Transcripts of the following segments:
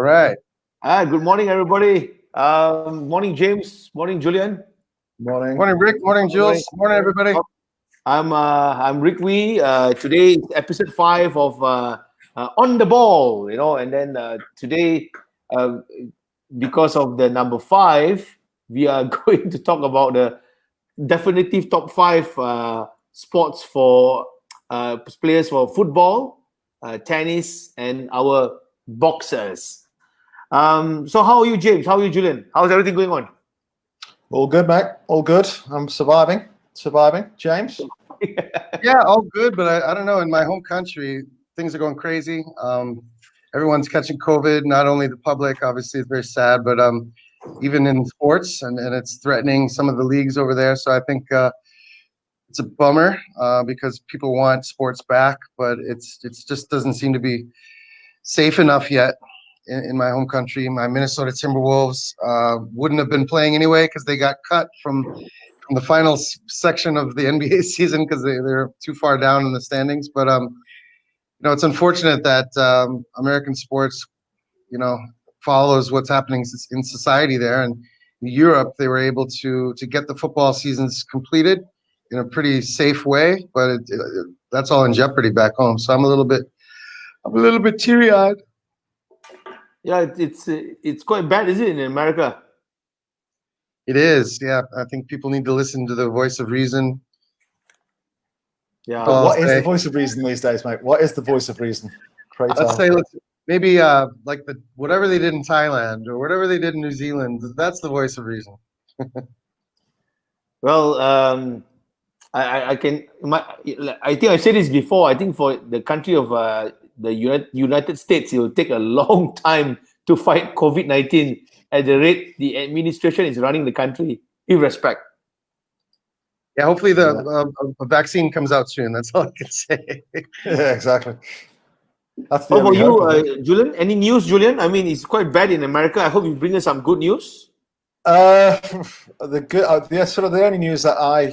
right. Good morning, everybody. Morning, James. Morning, Julian. Morning. Morning, Rick. Morning, Jules. Morning, everybody. I'm Rick Wee. Today is episode 5 of On the Ball. And then today, because of the number 5, we are going to talk about the definitive top 5 sports for players for football, tennis, and our boxers. So how are you, James? How are you, Julian? How's everything going on? All good, mate. All good. I'm surviving. James? Yeah, all good, but I don't know. In my home country, things are going crazy. Everyone's catching COVID, not only the public, obviously it's very sad, but even in sports, and it's threatening some of the leagues over there. So I think it's a bummer because people want sports back, but it's just doesn't seem to be safe enough yet. In my home country, my Minnesota Timberwolves wouldn't have been playing anyway because they got cut from the final section of the NBA season because they're too far down in the standings. But it's unfortunate that American sports, follows what's happening in society there. And in Europe, they were able to get the football seasons completed in a pretty safe way, but that's all in jeopardy back home. So I'm a little bit teary-eyed. Yeah, it's quite bad, is it, in America? It is, yeah. I think people need to listen to the voice of reason. Yeah. What is the voice of reason these days, mate? What is the voice of reason? Let's say maybe like whatever they did in Thailand or whatever they did in New Zealand. That's the voice of reason. Well, I think I said this before. I think for the country of the United States, it will take a long time to fight COVID-19 at the rate the administration is running the country. In respect. Yeah, hopefully a vaccine comes out soon. That's all I can say. Yeah, exactly. How about you, Julian? Any news, Julian? I mean, it's quite bad in America. I hope you bring us some good news. The only news that I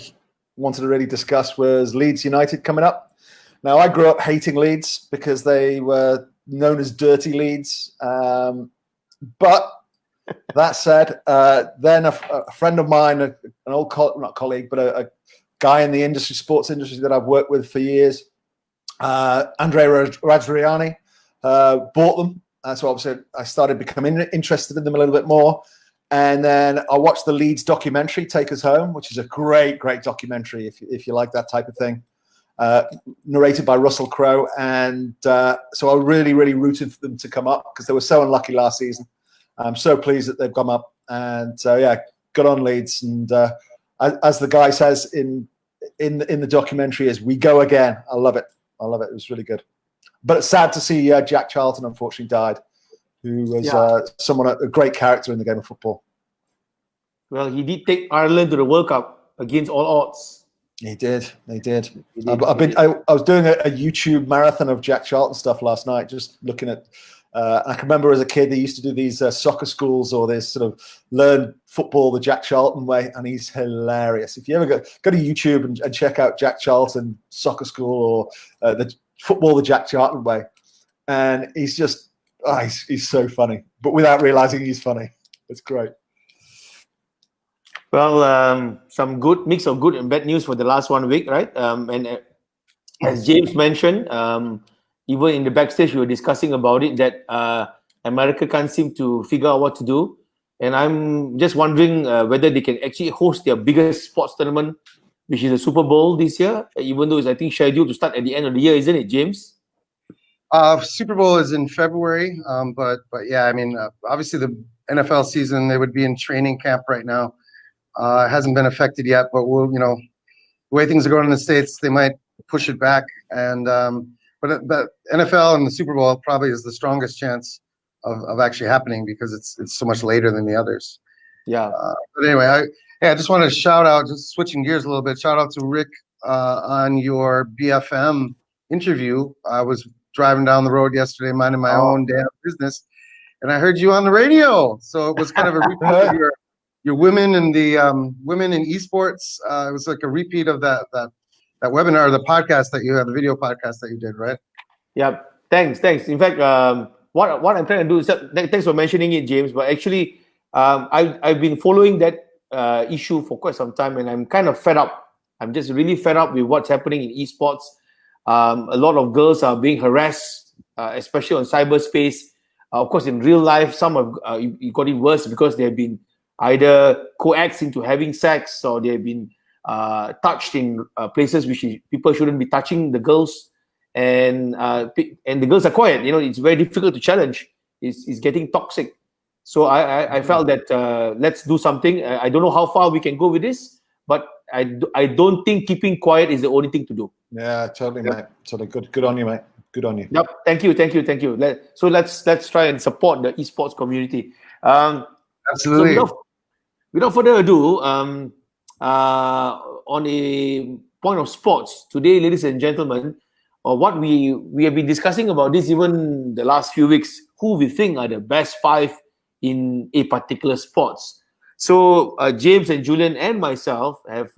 wanted to really discuss was Leeds United coming up. Now, I grew up hating Leeds because they were known as dirty Leeds. But that said, then a friend of mine, an old not colleague, but a guy in the sports industry that I've worked with for years, Andre Radriani, bought them. So obviously I started becoming interested in them a little bit more. And then I watched the Leeds documentary, Take Us Home, which is a great documentary if you like that type of thing, narrated by Russell Crowe. And so I really rooted for them to come up because they were so unlucky last season. I'm so pleased that they've come up. And yeah, good on Leeds. And as the guy says in the documentary, is we go again. I love it. It was really good. But it's sad to see Jack Charlton unfortunately died, who was a great character in the game of football. Well, he did take Ireland to the World Cup against all odds. He did. I was doing a YouTube marathon of Jack Charlton stuff last night, just looking at. I can remember as a kid they used to do these soccer schools or this sort of learn football the Jack Charlton way, and he's hilarious. If you ever go to YouTube and check out Jack Charlton soccer school or the football the Jack Charlton way, and he's just he's so funny, but without realizing he's funny. It's great. Well, some good mix of good and bad news for the last 1 week, right? And as James mentioned, even in the backstage, we were discussing about it that America can't seem to figure out what to do. And I'm just wondering whether they can actually host their biggest sports tournament, which is the Super Bowl this year, even though it's, I think, scheduled to start at the end of the year, isn't it, James? Super Bowl is in February, but yeah, I mean, obviously the NFL season, they would be in training camp right now. It hasn't been affected yet, but the way things are going in the States, they might push it back. And but NFL and the Super Bowl probably is the strongest chance of actually happening because it's so much later than the others. Yeah. But anyway, I just wanted to shout out, just switching gears a little bit, shout out to Rick on your BFM interview. I was driving down the road yesterday, minding my own damn business, and I heard you on the radio. So it was kind of a repeat of your women and the women in esports. It was like a repeat of that webinar, the podcast that you had, the video podcast that you did, right? Yeah. Thanks. In fact, what I'm trying to do is thanks for mentioning it, James. But actually, I've been following that issue for quite some time, and I'm kind of fed up. I'm just really fed up with what's happening in esports. A lot of girls are being harassed, especially on cyberspace. Of course, in real life, some have it got it worse because they've been either coaxed into having sex, or they've been touched in places which people shouldn't be touching the girls, and the girls are quiet. It's very difficult to challenge. It's getting toxic. So I felt that let's do something. I don't know how far we can go with this, but I don't think keeping quiet is the only thing to do. Yeah, totally, mate. Totally good on you, mate. Good on you. Yep. Thank you. So let's try and support the esports community. Absolutely. So without further ado, on a point of sports today, ladies and gentlemen, what we have been discussing about this even the last few weeks, who we think are the best 5 in a particular sports. So James and Julian and myself have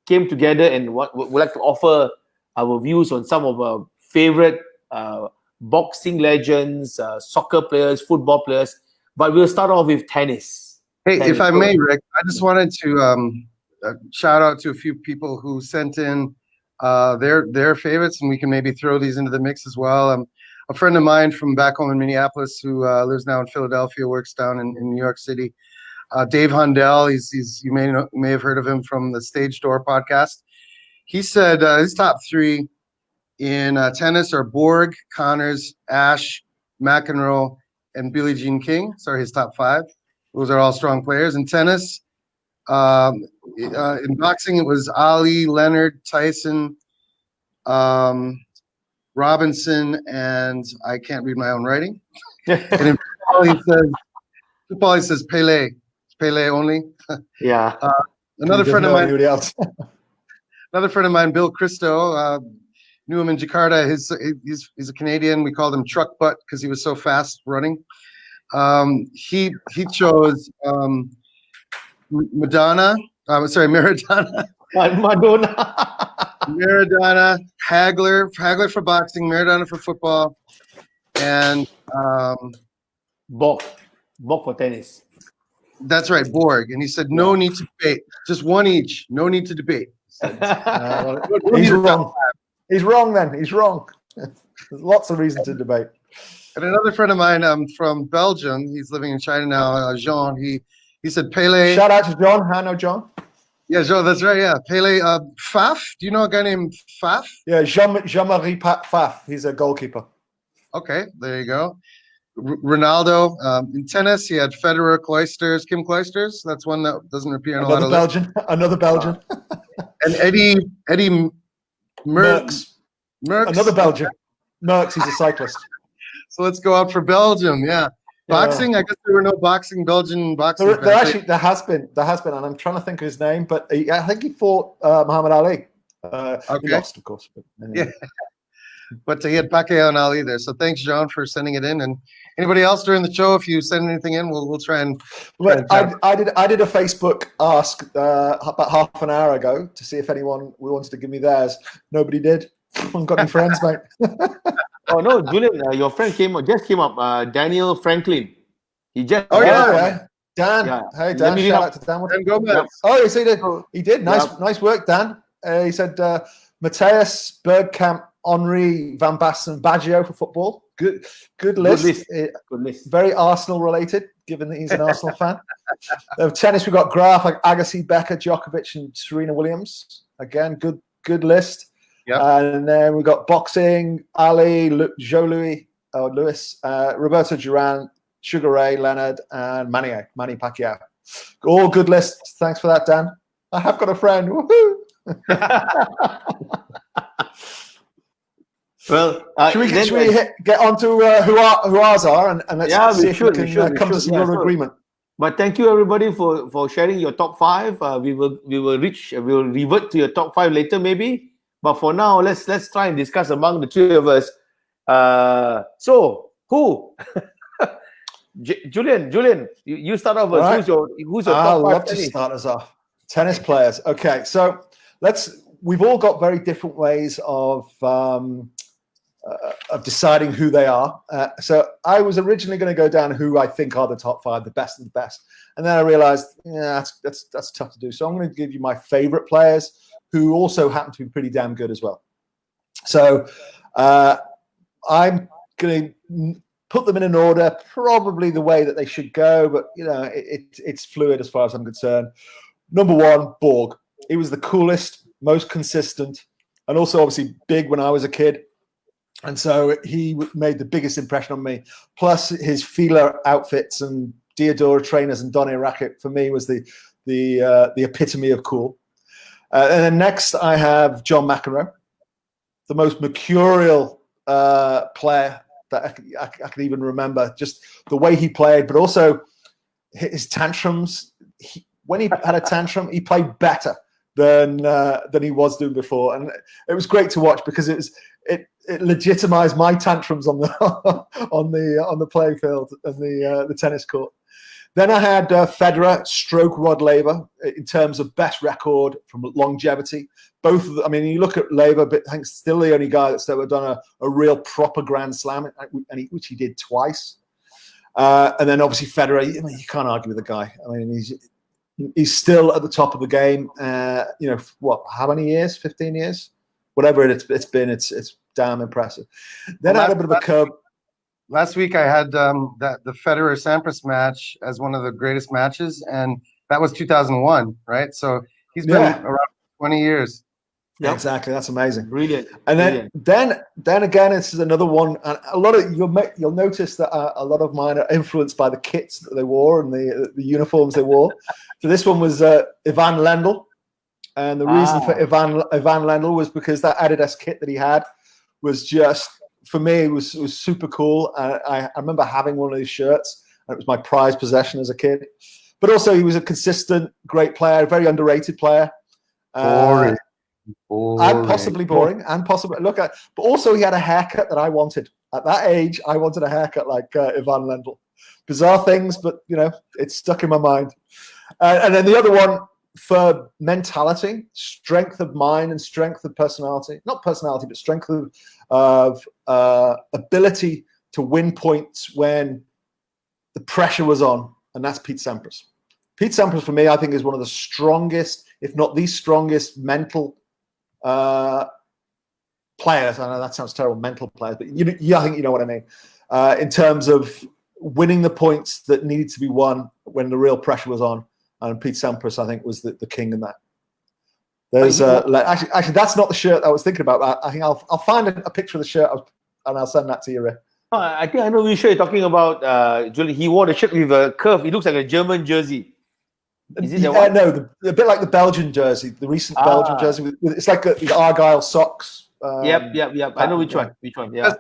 came together and would like to offer our views on some of our favorite boxing legends, soccer players, football players. But we'll start off with tennis. Hey, if I may, Rick, I just wanted to shout out to a few people who sent in their favorites, and we can maybe throw these into the mix as well. A friend of mine from back home in Minneapolis who lives now in Philadelphia, works down in New York City. Dave Hundell, you may have heard of him from the Stage Door podcast. He said his top 3 in tennis are Borg, Connors, Ashe, McEnroe, and Billie Jean King. Sorry, his top 5. Those are all strong players. In tennis, in boxing, it was Ali, Leonard, Tyson, Robinson, and I can't read my own writing. And in football, he says Pele. It's Pele only. Yeah. Another friend of mine. Else. Another friend of mine, Bill Christo, knew him in Jakarta. He's a Canadian. We called him Truck Butt because he was so fast running. He chose Maradona. Maradona, Hagler for boxing, Maradona for football, and Borg for tennis. That's right, Borg. And he said, no need to debate. Just one each. No need to debate. He's wrong. He's wrong then. He's wrong. There's lots of reason to debate. And another friend of mine from Belgium, he's living in China now, Jean, he said Pele. Shout out to John. I know John. Yeah, Jean, that's right, yeah. Pele, Faf. Do you know a guy named Faf? Yeah, Jean-Marie Faf. He's a goalkeeper. Okay, there you go. Ronaldo. In tennis, he had Federer, Kim Clijsters. That's one that doesn't appear in a lot of lists. Another Belgian. And Eddie Merckx. Another Belgian. Merckx, he's a cyclist. So let's go out for Belgium, yeah. Boxing, I guess there were no Belgian boxing. There has been, and I'm trying to think of his name, but I think he fought Muhammad Ali. He lost, of course. But anyway. Yeah. But he had Pacquiao and Ali there. So thanks, John, for sending it in. And anybody else during the show, if you send anything in, we'll try and. I did a Facebook ask about half an hour ago to see if anyone wanted to give me theirs. Nobody did. I haven't got any friends, mate. Oh no, Julian, your friend just came up. Daniel Franklin. He just. Oh yeah. Dan. Yeah. Hey Dan, shout out to Dan. Dan Gomez. Yeah. Oh, yes, he did. He did. Nice work, Dan. He said Mateus, Bergkamp, Henry, Van Basten, Baggio for football. Good list. Good list. Very Arsenal related, given that he's an Arsenal fan. Tennis, we've got Graf, like Agassi, Becker, Djokovic, and Serena Williams. Again, good list. Yep. And then we've got boxing, Ali, Lewis, Roberto Duran, Sugar Ray Leonard, and Manny Pacquiao. All good lists. Thanks for that, Dan. I have got a friend. Woohoo! Well, should we get on to who ours are, and let's see if we can come to some agreement. But thank you everybody for sharing your top 5. We will revert to your top 5 later maybe. But for now, let's try and discuss among the 3 of us. So who? Julian, you start off. Right. Who's your top 5? I'd love to start us off. Tennis players. Okay, so we've all got very different ways of of deciding who they are. So I was originally going to go down who I think are the top 5, the best of the best. And then I realized, yeah, that's tough to do. So I'm going to give you my favorite players who also happen to be pretty damn good as well. So I'm going to put them in an order, probably the way that they should go, but it's fluid as far as I'm concerned. Number 1, Borg. He was the coolest, most consistent, and also obviously big when I was a kid. And so he made the biggest impression on me. Plus his Fila outfits and Diodora trainers and Donny racket for me was the epitome of cool. And then next I have John McEnroe, the most mercurial player that I could even remember. Just the way he played, but also his tantrums. When he had a tantrum, he played better than he was doing before, and it was great to watch because it legitimized my tantrums on the on the playing field and the tennis court. Then I had Federer, stroke Rod Laver in terms of best record from longevity. Both of them, I mean, you look at Laver, but I think still the only guy that's ever done a real proper Grand Slam, which he did twice. And then obviously Federer, you can't argue with the guy. I mean, he's still at the top of the game. How many years? 15 years? Whatever it's been, it's damn impressive. Then I had a bit of a curve. Last week I had the Federer-Sampras match as one of the greatest matches, and that was 2001, right? So he's been around 20 years. Yeah, exactly. That's amazing. Brilliant. And then again, this is another one. And a lot of you'll notice that a lot of mine are influenced by the kits that they wore and the uniforms they wore. So this one was Ivan Lendl, and the reason for Ivan Lendl was because that Adidas kit that he had was just, for me, was super cool. I remember having one of these shirts, and it was my prized possession as a kid. But also, he was a consistent, great player, a very underrated player. Boring. And possibly boring, but also he had a haircut that I wanted at that age. I wanted a haircut like Ivan Lendl. Bizarre things, but it's stuck in my mind. And then the other one for mentality, strength of mind, and strength of personality—not personality, but strength of ability to win points when the pressure was on, and that's Pete Sampras. Pete Sampras, for me, I think is one of the strongest, if not the strongest, mental players. I know that sounds terrible, mental players, but I think you know what I mean. In terms of winning the points that needed to be won when the real pressure was on, and Pete Sampras, I think, was the king in that. There's actually that's not the shirt I was thinking about. I think I'll find a picture of the shirt and I'll send that to you, Rick. I think I know which shirt you're talking about, Julian. He wore the shirt with a curve. It looks like a German jersey. Is it the one? No, a bit like the Belgian jersey, the recent Belgian jersey. It's like the Argyle socks. Yep. I know which one. Yeah.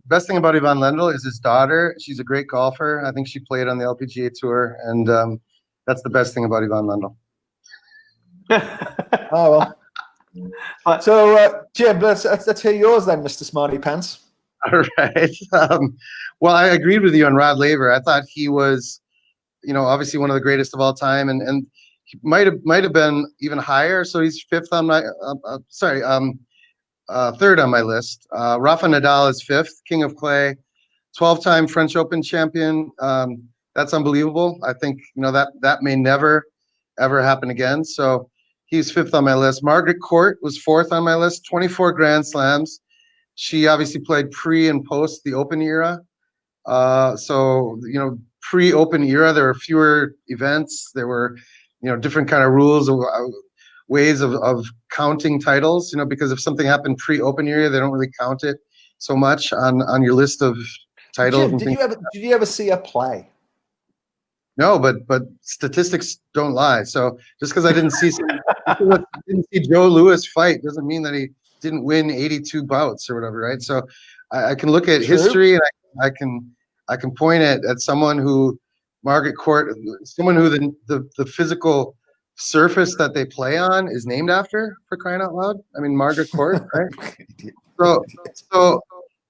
Best thing about Ivan Lendl is his daughter. She's a great golfer. I think she played on the LPGA tour, and that's the best thing about Ivan Lendl. Oh well. So Jim, let's hear yours then, Mr. Smarty Pants. All right. Well, I agreed with you on Rod Laver. I thought he was, obviously one of the greatest of all time, and he might have been even higher. So he's fifth on my third on my list. Rafa Nadal is fifth, King of Clay, 12-time French Open champion. That's unbelievable. I think that may never ever happen again. So he's fifth on my list. Margaret Court was fourth on my list, 24 Grand Slams. She obviously played pre and post the Open era. So pre-Open era, there were fewer events. There were different kind of rules, ways of counting titles. Because if something happened pre-Open era, they don't really count it so much on your list of titles. Jim, did you ever see a play? No, but statistics don't lie. So just because I didn't see Joe Louis fight doesn't mean that he didn't win 82 bouts or whatever, right? So I can look at history, and I can point at someone who Margaret Court, someone who the physical surface that they play on is named after, for crying out loud. I mean, Margaret Court, right? So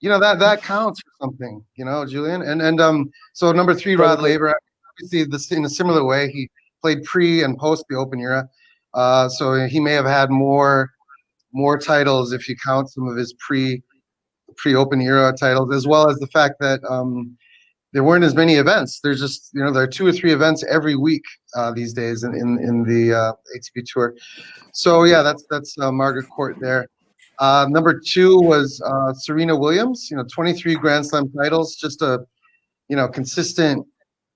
that counts for something, Julian. And so number 3, Rod Laver. Obviously, in a similar way, he played pre and post the Open era. So he may have had more titles if you count some of his pre-Open era titles, as well as the fact that there weren't as many events. There's just there are 2 or 3 events every week these days in the ATP Tour. So yeah, that's Margaret Court there. Number 2 was Serena Williams. 23 Grand Slam titles, just a consistent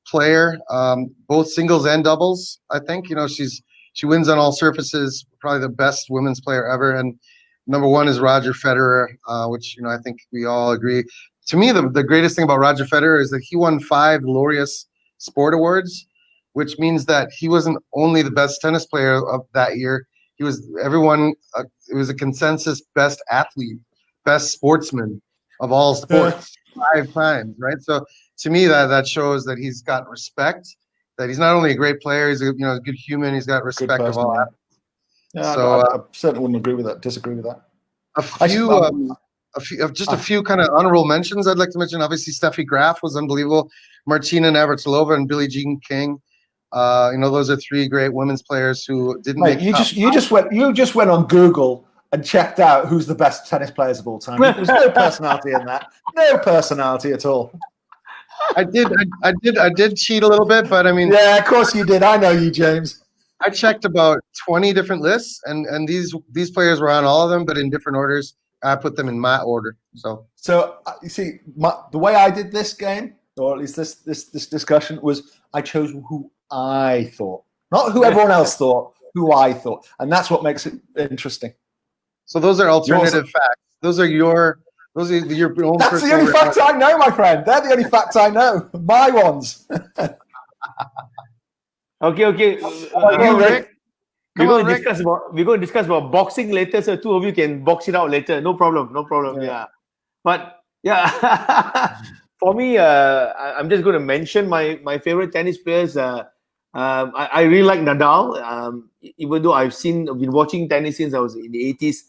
player, both singles and doubles. I think she wins on all surfaces. Probably the best women's player ever. And number 1 is Roger Federer, which I think we all agree. To me, the greatest thing about Roger Federer is that he won 5 Laureus Sport Awards, which means that he wasn't only the best tennis player of that year. He was it was a consensus best athlete, best sportsman of all sports 5 times, right? So to me, that shows that he's got respect. That he's not only a great player, he's a good human. He's got respect of all. Yeah, so I certainly wouldn't disagree with that. A few kind of honorable mentions I'd like to mention. Obviously, Steffi Graf was unbelievable. Martina Navratilova and Billie Jean King. Those are 3 great women's players who didn't make. You just went on Google and checked out who's the best tennis players of all time. There's no personality in that. No personality at all. I did cheat a little bit, but I mean. Yeah, of course you did. I know you, James. I checked about 20 different lists, and these players were on all of them, but in different orders. I put them in my order. So you see, the way I did this game, or at least this discussion, was I chose who I thought, not who everyone else thought, who I thought, and that's what makes it interesting. So those are alternative facts. Those are your own. That's the only facts I know, my friend. They're the only facts I know. My ones. Okay. Rick. We're going to discuss about boxing later, so 2 of you can box it out later. No problem. Yeah. But yeah, for me, I'm just going to mention my favorite tennis players. I really like Nadal. Even though I've been watching tennis since I was in the 80s,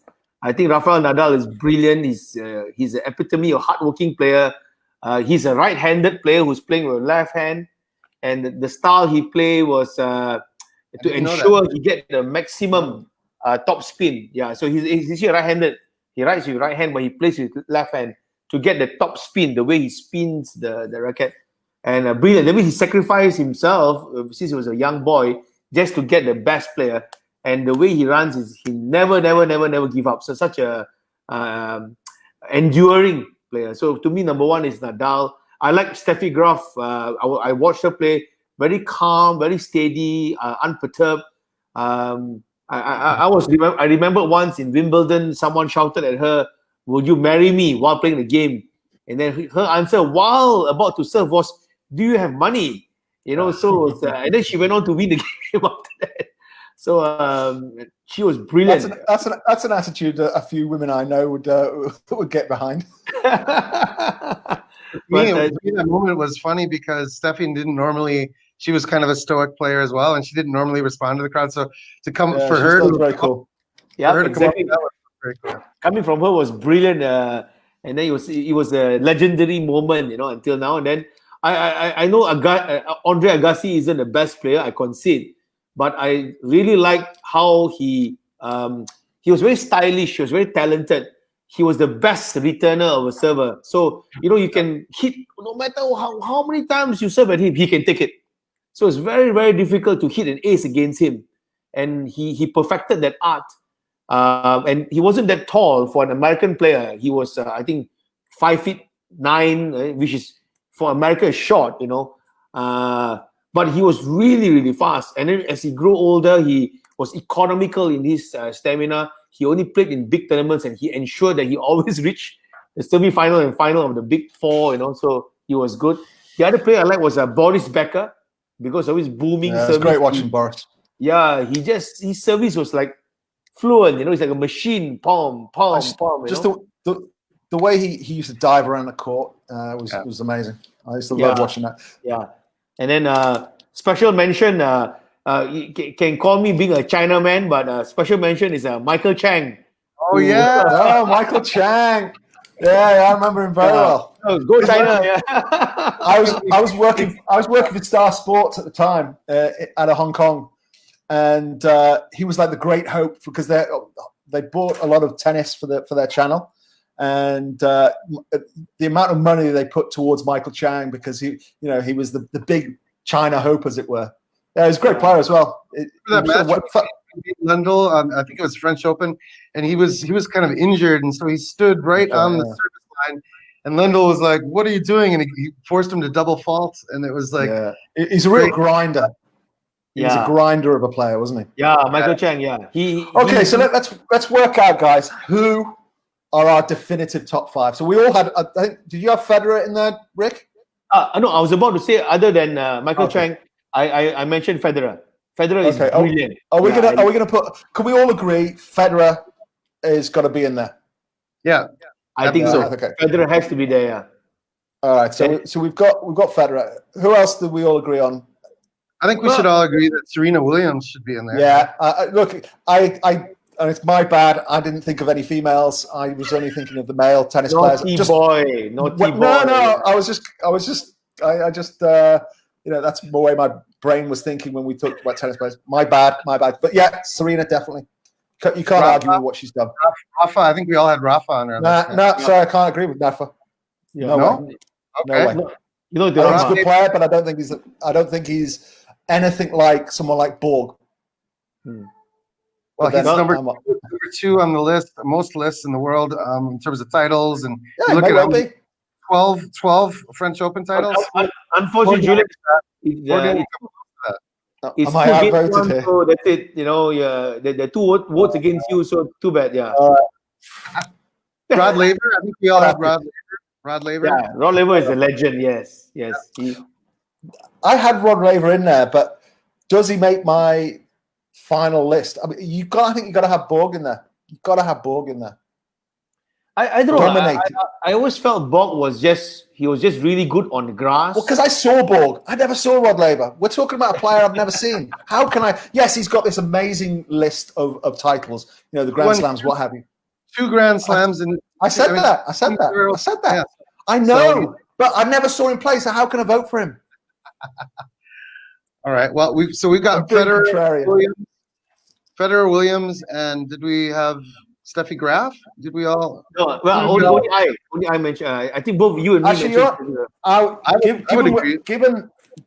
I think Rafael Nadal is brilliant. He's the epitome of hardworking player. He's a right-handed player who's playing with left hand, and the style he played was to ensure he get the maximum top spin. Yeah, so he's right-handed. He writes with right hand, but he plays with left hand to get the top spin, the way he spins the racket. And brilliant. The way he sacrificed himself since he was a young boy just to get the best player. And the way he runs is he never give up. So such a enduring player. So to me, number 1 is Nadal. I like Steffi Graf. I watched her play. Very calm, very steady, unperturbed. I remember once in Wimbledon, someone shouted at her, "Would you marry me?" while playing the game. And then her answer while about to serve was, "Do you have money?" So and then she went on to win the game after that. So she was brilliant. That's an attitude that a few women I know would get behind. That moment was funny because Steffi didn't normally. She was kind of a stoic player as well, and she didn't normally respond to the crowd. So to come for her, that was very cool. Yeah, exactly. That was very cool. Coming from her was brilliant, and then it was a legendary moment, until now. And then I know Andre Agassi isn't the best player, I concede, but I really liked how he was very stylish. He was very talented. He was the best returner of a server. So you can hit no matter how many times you serve at him, he can take it. So it's very, very difficult to hit an ace against him. And he perfected that art. And he wasn't that tall for an American player. He was, I think, 5'9", which is, for America, is short, But he was really, really fast. And then as he grew older, he was economical in his stamina. He only played in big tournaments, and he ensured that he always reached the semi-final and final of the Big Four, So he was good. The other player I like was Boris Becker, because of his booming service. It's great watching Boris. Yeah, his service was like fluent, He's like a machine, palm. Just the way he used to dive around the court was amazing. I used to love watching that. Yeah, and then special mention. You can call me being a Chinaman, but special mention is Michael Chang. Oh yeah, Michael Chang. Yeah, I remember him very well. Oh, go China! Yeah. I was working for Star Sports at the time out of Hong Kong, and he was like the great hope because they bought a lot of tennis for their channel, and the amount of money they put towards Michael Chang because he was the big China hope, as it were. Yeah, he's a great player as well. Lendl, I think it was French Open, and he was kind of injured, and so he stood right on the service line, and Lendl was like, "What are you doing?" And he forced him to double fault, and it was like, he's a real grinder. He's a grinder of a player, wasn't he? Yeah, Michael Chang. Yeah, So let's work out, guys, who are our definitive top five. So we all had. I think, did you have Federer in there, Rick? No, I was about to say other than Michael Chang, I mentioned Federer. Federer is brilliant. Are we gonna put? Can we all agree Federer is got to be in there? Yeah, I think so. Okay. Federer has to be there. Yeah. All right. So we've got Federer. Who else do we all agree on? I think we should all agree that Serena Williams should be in there. Yeah. Look, and it's my bad. I didn't think of any females. I was only thinking of the male tennis players. Naughty boy. No. I just. That's the way my brain was thinking when we talked about tennis players. My bad. But yeah, Serena definitely. You can't argue with what she's done. Rafa, I think we all had Rafa on her. Sorry, I can't agree with Rafa. Yeah. No? Okay. No way. He's a good player, but I don't think he's anything like someone like Borg. Well, he's number two on the list, most lists in the world in terms of titles, and you look at 12 French Open titles. Unfortunately, Julian, it's one, so that's it. There are two votes against you, so too bad. Yeah. Rod Laver, I think we all have Rod Laver. Yeah, Rod Laver is a legend. Yes. I had Rod Laver in there, but does he make my final list? I mean, I think you got to have Borg in there. You've got to have Borg in there. I don't know. I always felt Borg was just really good on the grass. Well, because I saw Borg. I never saw Rod Laver. We're talking about a player I've never seen. How can I? Yes, he's got this amazing list of titles. The Grand Slams, what have you. 2 Grand Slams. I said that. Yeah. I know, but I never saw him play, so how can I vote for him? All right. Well, we've got Federer, Williams, and did we have Steffi Graf? Did we all? No. Well, only I mentioned. I think both you and me. Actually, I would agree.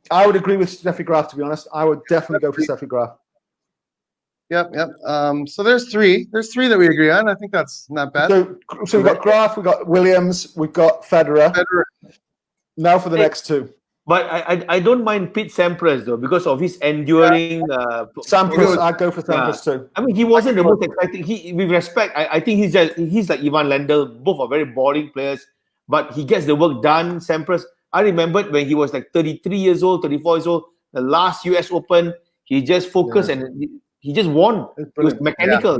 I would agree with Steffi Graf. To be honest, I would definitely go for Steffi Graf. Yep. So there's 3. There's 3 that we agree on. I think that's not bad. So we've got Graf, we've got Williams, we've got Federer. Now for the next 2. But I don't mind Pete Sampras though because of his enduring. Sampras, I'd go for Sampras too. I mean, he wasn't the most exciting. With respect, I think he's like Ivan Lendl. Both are very boring players, but he gets the work done. Sampras, I remembered when he was like 33 years old, 34 years old, the last US Open, he just focused and he just won. It was mechanical,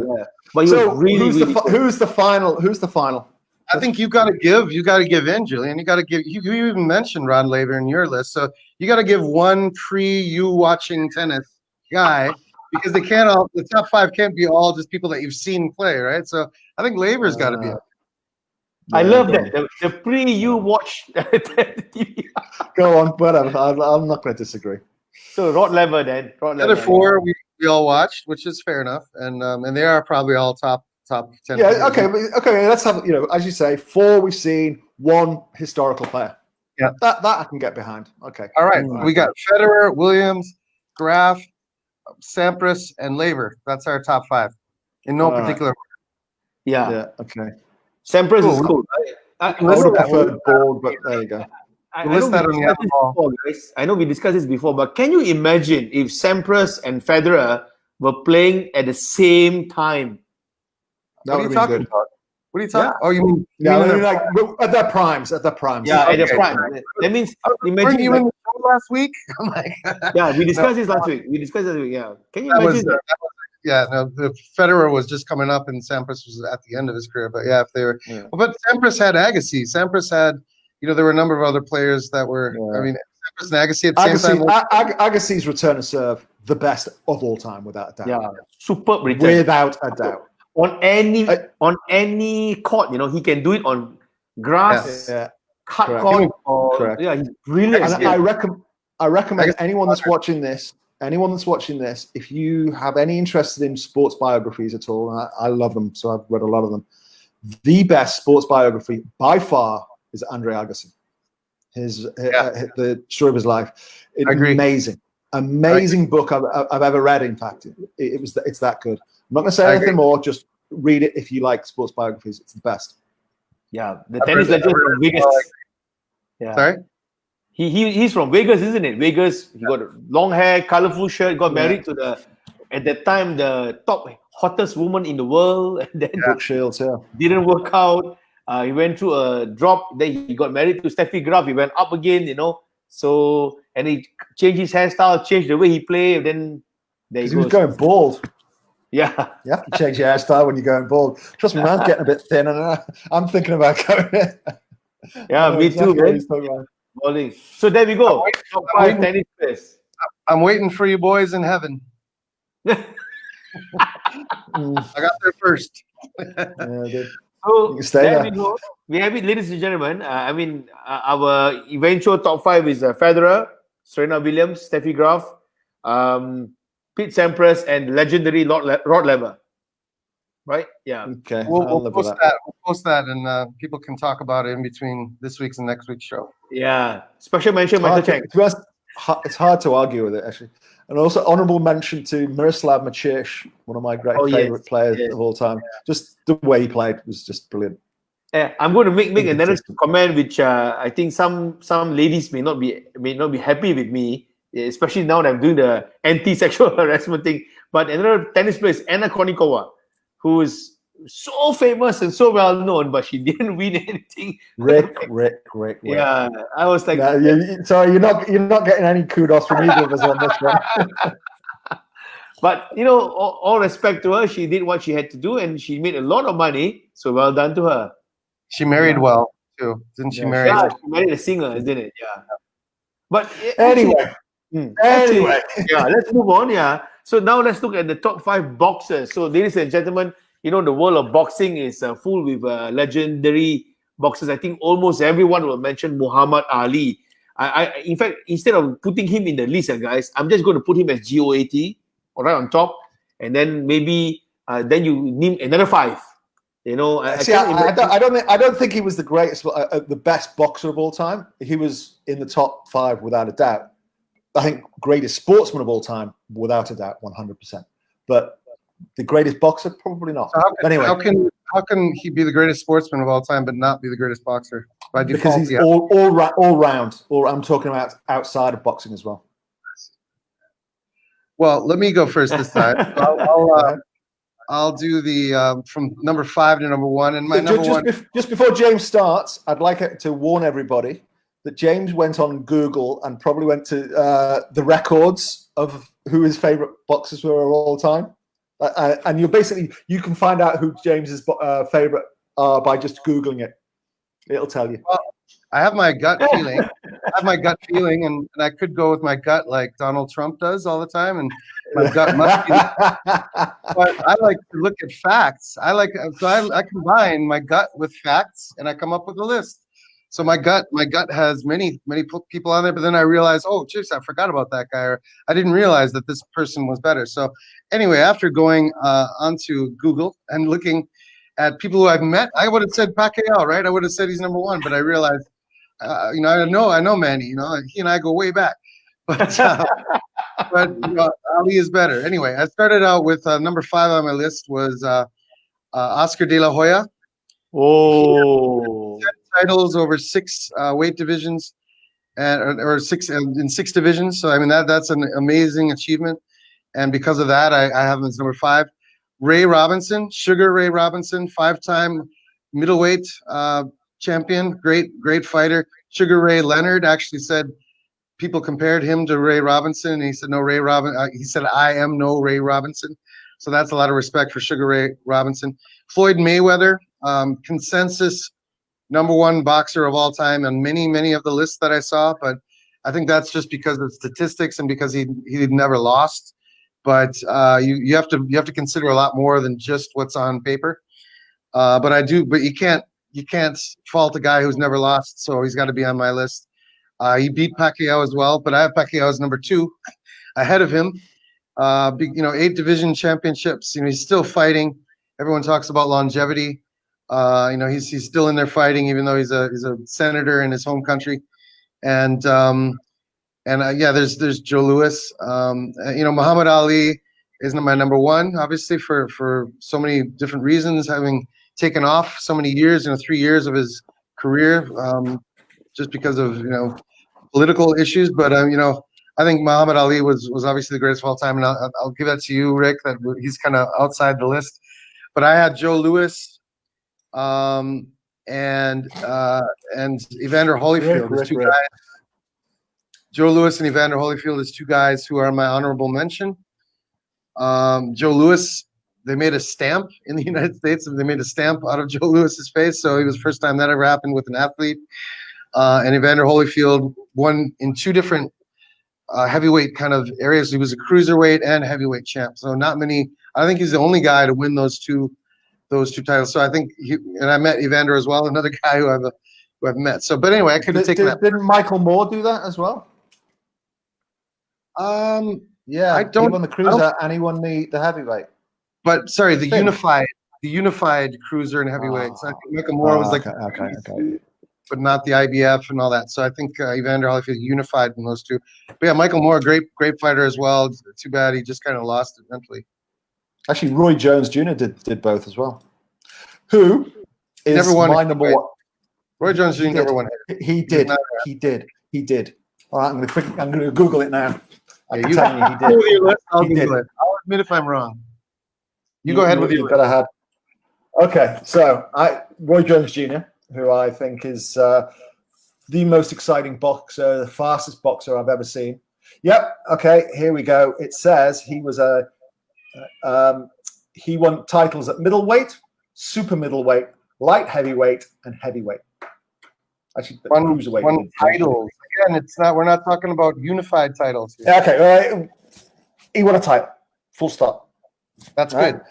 but he was really. Who's the final? I think you got to give in, Julian. You got to give. You even mentioned Rod Laver in your list, so you got to give one you watching tennis guy because they can't all. The top 5 can't be all just people that you've seen play, right? So I think Laver's got to be. I love that the you watch. Go on, whatever. I'm not going to disagree. So Rod Laver then. The other 4 we all watched, which is fair enough, and they are probably all top 10. Yeah, okay. Let's have as you say, 4 we've seen, 1 historical player. Yeah, that I can get behind. Okay. All right, we got Federer, Williams, Graf, Sampras, and Laver. That's our top 5 in no particular order. Yeah. Okay. Sampras is cool. I would have preferred Borg, but there you go. I know we discussed this before, but can you imagine if Sampras and Federer were playing at the same time? What are you talking about? What are you talking? Oh, you mean like at their primes? Yeah, at their prime. That means imagine you in the show last week. I'm like, yeah, we discussed this last week. Yeah, can you imagine? The Federer was just coming up, and Sampras was at the end of his career. But yeah, if they were, but Sampras had Agassi. Sampras had, there were a number of other players that were. I mean, Sampras and Agassi at the same time. Agassi's return to serve, the best of all time, without a doubt. Yeah, superb return, without a doubt. On any court, he can do it on grass, hard court, or he's brilliant. And I recommend anyone that's watching this, if you have any interest in sports biographies at all, and I love them, so I've read a lot of them. the best sports biography by far is Andre Agassi. The story of his life. I agree. Amazing book I've ever read. In fact, it's that good. I'm not going to say anything more. Just read it if you like sports biographies. It's the best. Yeah, the tennis legend from Vegas. Yeah. Sorry? He's from Vegas, isn't it? Vegas. He got long hair, colorful shirt. Got married to at that time the top hottest woman in the world, and then Brooke Shields. Yeah, didn't work out. He went through a drop. Then he got married to Steffi Graf. He went up again, So and he changed his hairstyle, changed the way he played. Then he was going bald. Yeah, you have to change your hairstyle when you're going bald. Trust me, man, I'm getting a bit thin, and I'm thinking about going. Yeah, me too, man. Balding. So there we go. Top 5 tennis players. I'm waiting for you boys in heaven. I got there first. So there we go. We have it, ladies and gentlemen. Our eventual top 5 is Federer, Serena Williams, Steffi Graf, Pete Sampras, and legendary Rod Laver. Right? Yeah. Okay. We'll post that. We'll post that, and people can talk about it in between this week's and next week's show. Yeah. Special mention, Michael Chang. It's hard to argue with it, actually. And also honorable mention to Miroslav Macic, one of my great favorite players of all time. Just the way he played was just brilliant. Yeah, I'm going to make another comment, which I think some ladies may not be happy with me, especially now that I'm doing the anti-sexual harassment thing. But another tennis player is Anna Kournikova, who is so famous and so well known, but she didn't win anything. Rick. Yeah, I was like, sorry, you're not getting any kudos from either of us on this one. But all respect to her, she did what she had to do, and she made a lot of money. So well done to her. She married well too, didn't she? Marry? Yeah, she married a singer, isn't it? Yeah. But anyway, yeah, let's move on. Yeah. So now let's look at the top 5 boxers. So, ladies and gentlemen, the world of boxing is full with legendary boxers. I think almost everyone will mention Muhammad Ali. In fact, instead of putting him in the list, guys, I'm just going to put him as GOAT, right on top, and then maybe then you name another 5. I don't think he was the greatest, the best boxer of all time. He was in the top 5 without a doubt. I think greatest sportsman of all time, without a doubt, 100%. But the greatest boxer, probably not. So anyway, how can he be the greatest sportsman of all time but not be the greatest boxer by default? Because he's all round. Or I'm talking about outside of boxing as well. Well, let me go first this time. I'll do the from number 5 to number 1, and my just before James starts, I'd like to warn everybody that James went on Google and probably went to the records of who his favorite boxers were of all time. And you can find out who James's favorite are by just Googling it. It'll tell you. Well, I have my gut feeling. And I could go with my gut like Donald Trump does all the time, and my gut must be. But I like to look at facts. I combine my gut with facts, and I come up with a list. So my gut has many people on there, but then I realized, oh, jeez, I forgot about that guy, or I didn't realize that this person was better. So anyway, after going onto Google and looking at people who I've met, I would have said Pacquiao, right? I would have said he's number 1, but I realized, I know Manny, he and I go way back, but Ali is better. Anyway, I started out with number 5 on my list was Oscar De La Hoya. Oh, 10 titles over 6 weight divisions, or 6 in 6 divisions. So I mean that's an amazing achievement, and because of that, I have him as number 5. Ray Robinson, Sugar Ray Robinson, 5-time middleweight champion, great fighter. Sugar Ray Leonard actually said people compared him to Ray Robinson, and he said no Ray Robinson. He said I am no Ray Robinson. So that's a lot of respect for Sugar Ray Robinson. Floyd Mayweather, consensus number 1 boxer of all time on many of the lists that I saw, but I think that's just because of statistics and because he never lost. But you have to consider a lot more than just what's on paper. But you can't fault a guy who's never lost, so he's got to be on my list. He beat Pacquiao as well, but I have Pacquiao as number 2 ahead of him. 8 division championships. He's still fighting. Everyone talks about longevity. He's still in there fighting, even though he's a senator in his home country. And yeah, there's Joe Louis. Muhammad Ali isn't my number one, obviously, for so many different reasons, having taken off so many years, 3 years of his career, just because of political issues. But I think Muhammad Ali was obviously the greatest of all time, and I'll give that to you, Rick. That he's kind of outside the list. But I had Joe Louis, and Evander Holyfield. There's two guys. Joe Louis and Evander Holyfield is two guys who are my honorable mention. Joe Louis, they made a stamp in the United States, and they made a stamp out of Joe Louis's face. So it was the first time that ever happened with an athlete. And Evander Holyfield won in two different heavyweight kind of areas. He was a cruiserweight and heavyweight champ. So not many. I think he's the only guy to win those two titles. So I think and I met Evander as well, another guy who I've met. So, but anyway, I could have taken that. Didn't Michael Moore do that as well? Yeah, he won the cruiser and he won the heavyweight. But sorry, the unified cruiser and heavyweight. So I think Michael Moore was okay. But not the IBF and all that. So I think Evander Holyfield unified in those two. But yeah, Michael Moore, great fighter as well. Too bad he just kind of lost it mentally. Actually, Roy Jones Jr. did both as well. Who is never won my number one? Roy Jones Jr. never won. He did. All right, I'm going to Google it now. Yeah, you telling you he did. I'll Google it. I'll admit if I'm wrong. You go ahead with your list. Okay, so Roy Jones Jr., who I think is the most exciting boxer, the fastest boxer I've ever seen. Yep. Okay, here we go. It says he was he won titles at middleweight, super middleweight, light heavyweight, and heavyweight. Actually, cruiserweight. One title. Again, it's not. We're not talking about unified titles here. Okay. He won a title. Full stop. That's good.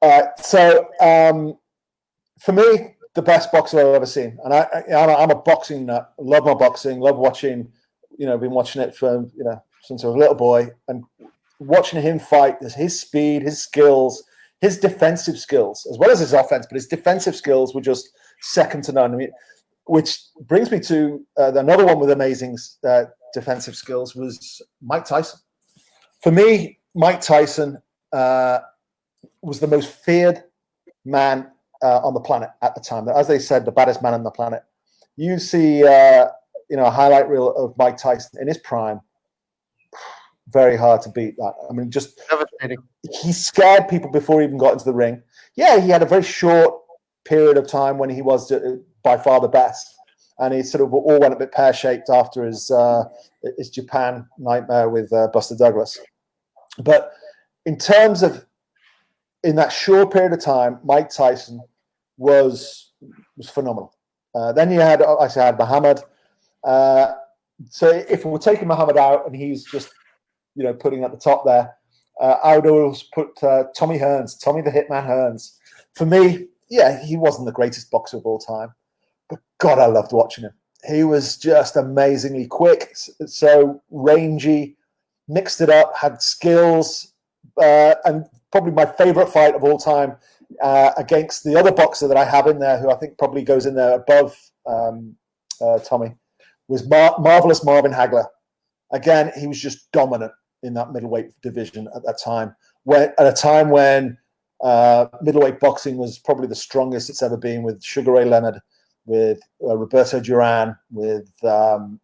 All right. So, for me, the best boxer I've ever seen, and I'm a boxing nut. Love my boxing. Love watching. Been watching it for since I was a little boy, and watching him fight. His speed, his skills, his defensive skills, as well as his offense, but his defensive skills were just second to none. I mean, which brings me to another one with amazing defensive skills was Mike Tyson. For me, Mike Tyson was the most feared man on the planet at the time. As they said, the baddest man on the planet. You see, a highlight reel of Mike Tyson in his prime. Very hard to beat that. I mean, just devastating. He scared people before he even got into the ring. Yeah, he had a very short period of time when he was by far the best, and he sort of all went a bit pear-shaped after his Japan nightmare with Buster Douglas. But in terms of in that short period of time, Mike Tyson was phenomenal. Then you had Muhammad. So if we're taking Muhammad out and he's just putting at the top there, I would always put Tommy Hearns, Tommy the Hitman Hearns. For me, yeah, he wasn't the greatest boxer of all time, but God, I loved watching him. He was just amazingly quick, so rangy, mixed it up, had skills, and probably my favorite fight of all time against the other boxer that I have in there, who I think probably goes in there above Tommy, was Marvelous Marvin Hagler. Again, he was just dominant in that middleweight division at that time. At a time when middleweight boxing was probably the strongest it's ever been, with Sugar Ray Leonard, with Roberto Duran, with Hearns.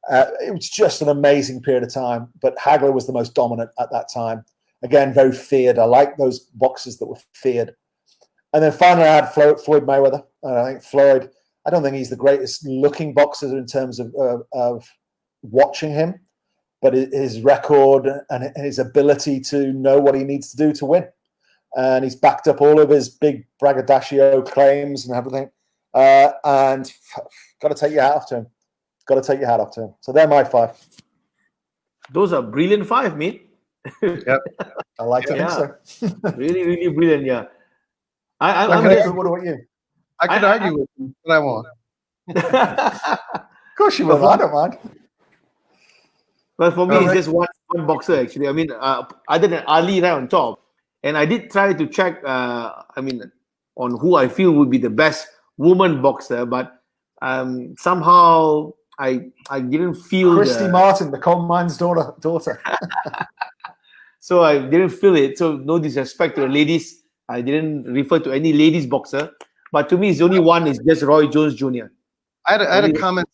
It was just an amazing period of time. But Hagler was the most dominant at that time. Again, very feared. I like those boxers that were feared. And then finally, I had Floyd Mayweather. And I think Floyd, I don't think he's the greatest looking boxer in terms of watching him, but his record and his ability to know what he needs to do to win. And he's backed up all of his big braggadocio claims and everything. And got to take your hat off to him. Got to take your hat off to him. So they're my five. Those are brilliant five, mate. Yep. I like to think so. Really, really brilliant, yeah. I'm what about you? I could argue with you, but I won't. Of course you will. I don't mind. Well, for me, it's just one boxer, actually. I mean, other than Ali right on top, And I did try to check, on who I feel would be the best woman boxer, but somehow I didn't feel Christy Martin, the coal mine's daughter. So I didn't feel it. So no disrespect to the ladies. I didn't refer to any ladies boxer. But to me, it's only one is just Roy Jones Jr. I had a comment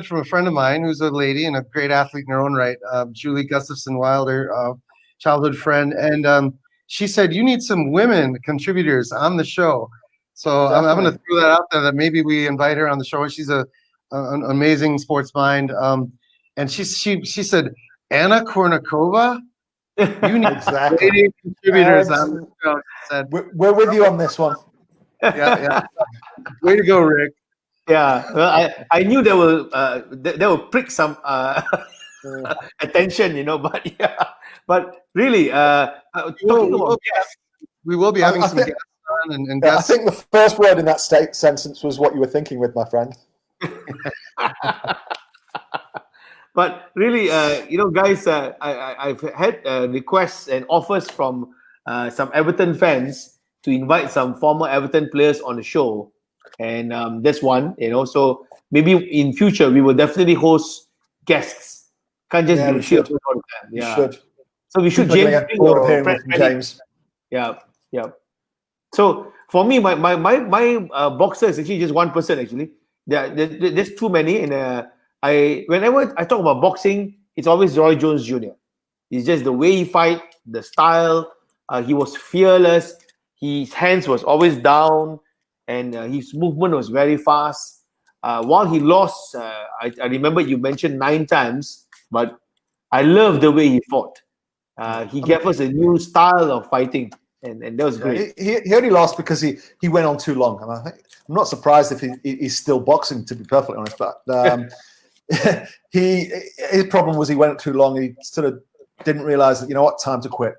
from a friend of mine who's a lady and a great athlete in her own right, Julie Gustafson Wilder, childhood friend, and she said you need some women contributors on the show. So I'm going to throw that out there that maybe we invite her on the show. She's an amazing sports mind, and she said Anna Kournikova. You need lady contributors on the show. She said, we're with you on this one. Yeah. Way to go, Rick. Yeah, well, I knew they will prick some attention, but really, we will be having some guests on and guests. I think the first word in that sentence was what you were thinking with, my friend. But really, guys, I've had requests and offers from some Everton fans to invite some former Everton players on the show. And that's one, so maybe in future we will definitely host guests. Can't just be should. all the time. Yeah. Should. So we should James. Yeah. So for me, my boxer is actually just one person. Actually, there's too many, and whenever I talk about boxing, it's always Roy Jones Jr. It's just the way he fight, the style. He was fearless. His hands was always down. And his movement was very fast. While he lost, I remember you mentioned 9 times, but I love the way he fought. He gave us a new style of fighting, and that was great. He only lost because he went on too long. And I'm not surprised if he's still boxing, to be perfectly honest. But his problem was he went too long. He sort of didn't realize that, time to quit.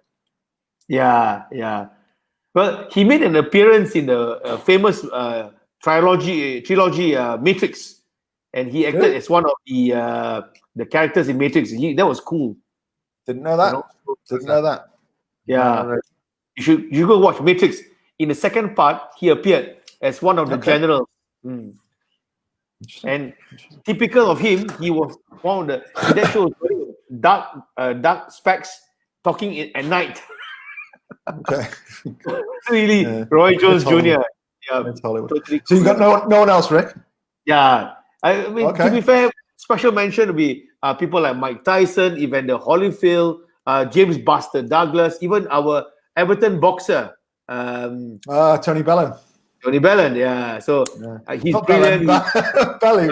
Yeah. Well, he made an appearance in the famous trilogy Matrix, and he acted as one of the characters in Matrix. That was cool. Didn't know that. Didn't know that. Yeah, you should go watch Matrix. In the second part, he appeared as one of the generals. And typical of him, he was one of that show dark specs talking at night. Okay. Really, Roy Jones Jr. Yeah, it's Hollywood. Totally so you got no one else, Rick? Yeah, I mean, to be fair, special mention would be people like Mike Tyson, Evander Holyfield, James Buster Douglas, even our Everton boxer, Tony Bellin. Tony Bellin, yeah. So he's Not brilliant. Bellin.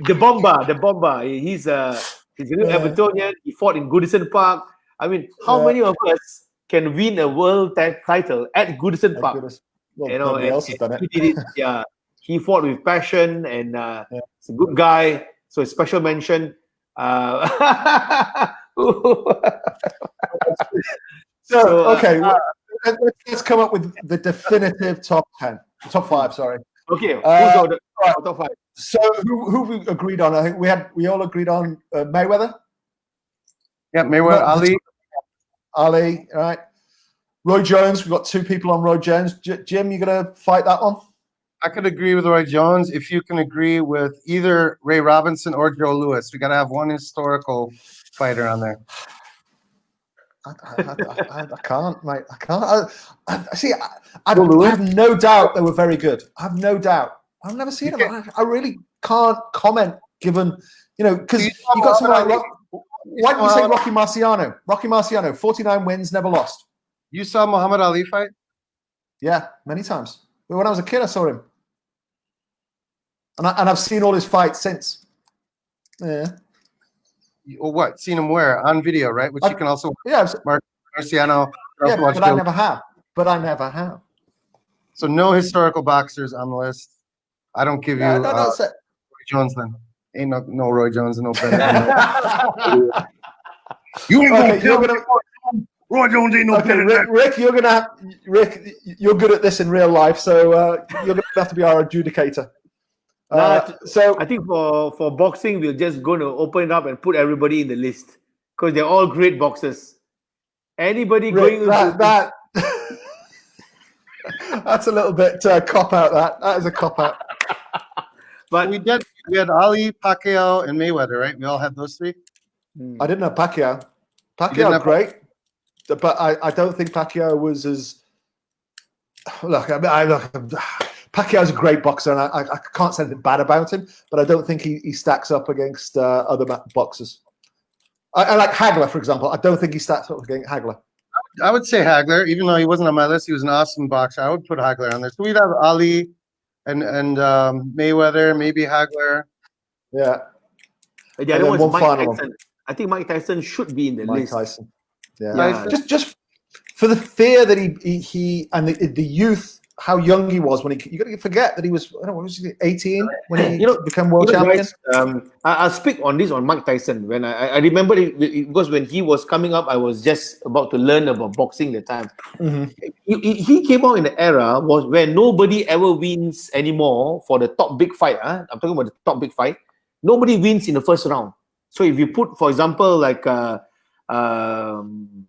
The bomber. He's a real Evertonian. He fought in Goodison Park. I mean, how many of us can win a world title at Goodison Park? Well, nobody else has done it. He did it. Yeah, he fought with passion, and he's a good guy. So a special mention. Let's come up with the definitive top 5. Sorry. Okay, who's the top 5? So who we agreed on? I think we all agreed on Mayweather. Yeah, Mayweather, Ali, all right. Roy Jones, we've got 2 people on Roy Jones. Jim, you going to fight that one? I could agree with Roy Jones if you can agree with either Ray Robinson or Joe Louis. We got to have one historical fighter on there. I can't, mate. I can't. I have no doubt they were very good. I have no doubt. I've never seen them. I really can't comment given, because you got someone like why did you say Rocky Marciano? Rocky Marciano, 49 wins, never lost. You saw Muhammad Ali fight? Yeah, many times. But when I was a kid, I saw him. And I've seen all his fights since. Yeah. Well, what? Seen him where? On video, right? Which you can also watch. Marciano. Yeah, but I never have. So no historical boxers on the list. I don't give you Roy Jones then. Ain't no Roy Jones and no better. You ain't gonna tell me Roy Jones ain't no better. Rick, you're good at this in real life, so you're gonna have to be our adjudicator. So I think for boxing, we're just going to open it up and put everybody in the list because they're all great boxers. Anybody Rick, going into that that's a little bit cop out. That is a cop out. but We had Ali, Pacquiao, and Mayweather, right? We all had those three. I didn't know Pacquiao. didn't Pacquiao have- great, but I don't think Pacquiao was as. Look, Pacquiao's a great boxer, and I can't say anything bad about him, but I don't think he stacks up against other boxers. I like Hagler, for example. I don't think he stacks up against Hagler. I would say Hagler, even though he wasn't on my list. He was an awesome boxer. I would put Hagler on there. So we'd have Ali and Mayweather, maybe Hagler. Yeah. the other one then is one Mike final Tyson. I think Mike Tyson should be in the Mike list. Tyson. Yeah. Yeah. Just for the fear that he and the youth, how young he was when you got to forget that he was, I don't know, was he 18 when he became world champion? Guys, I'll speak on this on Mike Tyson. When I remember it because when he was coming up, I was just about to learn about boxing at the time. Mm-hmm. He came out in the era was where nobody ever wins anymore for the top big fight. I'm talking about the top big fight. Nobody wins in the first round. So if you put, for example, like Evander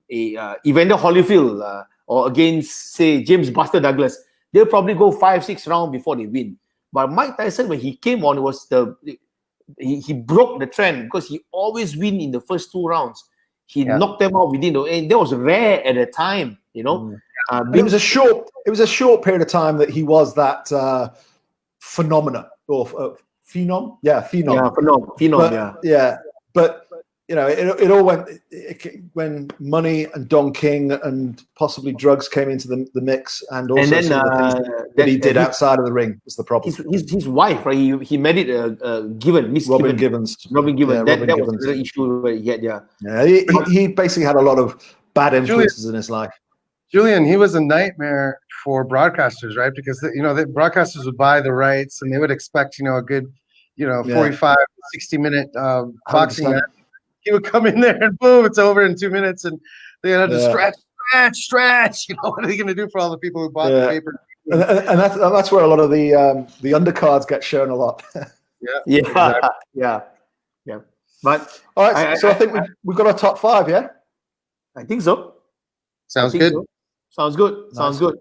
Holyfield or against, say, James Buster Douglas, they'll probably go 5-6 rounds before they win. But Mike Tyson, when he came on, he broke the trend because he always win in the first 2 rounds. He knocked them out within and that was rare at the time, you know. It was a short period of time that he was that phenomena or phenom. Yeah, phenom. Yeah, phenom. Yeah, but you know, it all went when money and Don King and possibly drugs came into the mix, and also then, some of the things that he did outside of the ring was the problem. His wife, right? He married Miss Robin Givens. Robin Givens. Yeah, that was the issue where he had. He basically had a lot of bad influences in his life. Julian, he was a nightmare for broadcasters, right? Because the broadcasters would buy the rights, and they would expect a good 45, 60-minute boxing match. He would come in there and boom, it's over in 2 minutes, and they had to stretch. What are they going to do for all the people who bought the paper? And that's where a lot of the undercards get shown a lot. Exactly. Yeah. But all right, so I think we've got our top 5. Yeah, I think so. Sounds good. Sounds good.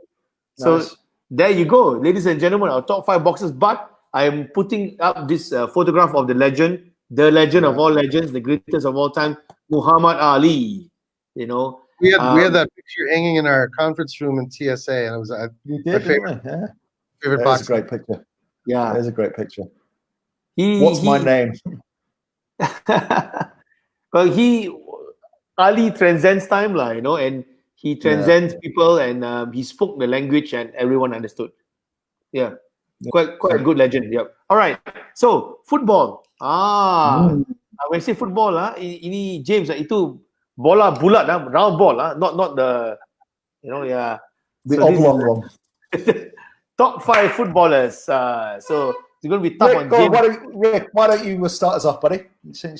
So there you go, ladies and gentlemen, our top 5 boxers. But I am putting up this photograph of the legend of all legends, the greatest of all time, Muhammad Ali. We had that picture hanging in our conference room in TSA, and it was my favorite. Favorite box. It's a great picture. Yeah, it's a great picture. What's my name? Well, Ali transcends time, and he transcends people, and he spoke the language, and everyone understood. Yeah. Quite a good legend. Yeah. All right. So football. When I say football, ini James, itu bola bulat, round ball, not the, the oblong one. Top 5 footballers. So it's going to be tough on James. Why don't you start us off, buddy?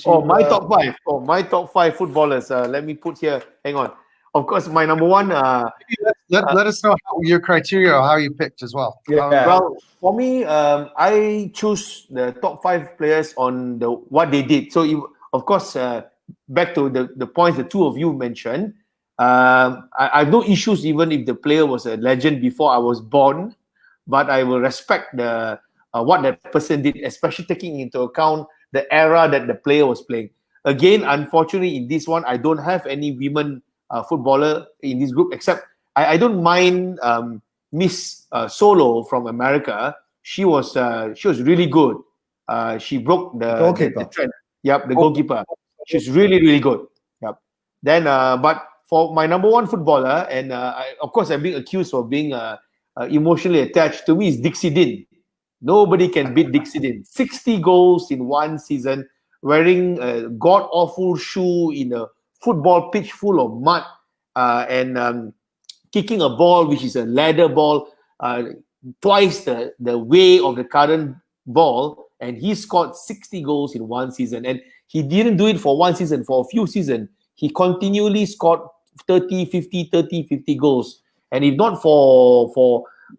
My top 5. My top 5 footballers. Let me put here. Hang on. Of course, my number 1. Let us know your criteria or how you picked as well. Well, for me, I choose the top 5 players on what they did. So, of course, back to the points the two of you mentioned. I have no issues even if the player was a legend before I was born, but I will respect what that person did, especially taking into account the era that the player was playing. Again, unfortunately, in this one, I don't have any women footballer in this group, except I don't mind Miss Solo from America. She was really good. She broke the trend. Yep, the goalkeeper. She's really, really good. Yep. Then, but for my number 1 footballer, and of course, I'm being accused of being emotionally attached to me, is Dixie Dean. Nobody can beat Dixie Dean. 60 goals in 1 season, wearing a god-awful shoe in a football pitch full of mud, and kicking a ball which is a ladder ball, twice the way of the current ball, and he scored 60 goals in 1 season. And he didn't do it for 1 season, for a few seasons. He continually scored 30, 50 goals. And if not for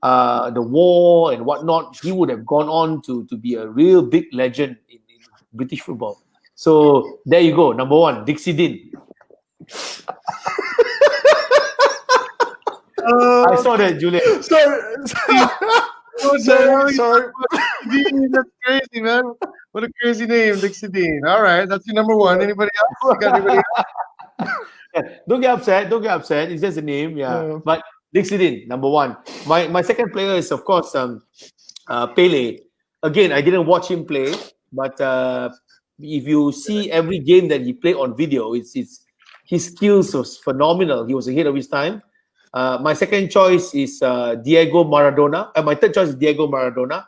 the war and whatnot, he would have gone on to be a real big legend in British football. So there you go, number 1, Dixie Dean. I saw that, Julian. Sorry. Dean, that's crazy, man. What a crazy name, Dixie Dean. All right, that's your number one. Anybody else? You got anybody else? Don't get upset. Don't get upset. It's just a name. Yeah. Yeah. But Dixie number one. My second player is, of course, Pele. Again, I didn't watch him play, but if you see every game that he played on video, it's his skills was phenomenal. He was ahead of his time. My second choice is Diego Maradona. My third choice is Diego Maradona,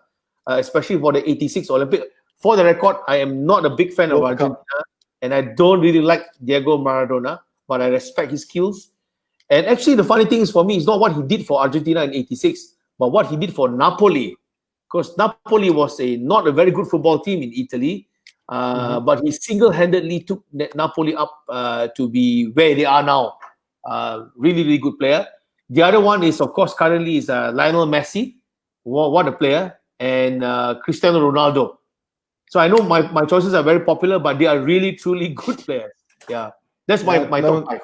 especially for the '86 Olympic. For the record, I am not a big fan of Argentina, and I don't really like Diego Maradona, but I respect his skills. And actually, the funny thing is for me, it's not what he did for Argentina in '86, but what he did for Napoli. Because Napoli was not a very good football team in Italy, but he single-handedly took Napoli up to be where they are now. Really, really good player. The other one is, of course, currently is Lionel Messi. What a player. And Cristiano Ronaldo. So I know my choices are very popular, but they are really, truly good players. Yeah. That's my top five.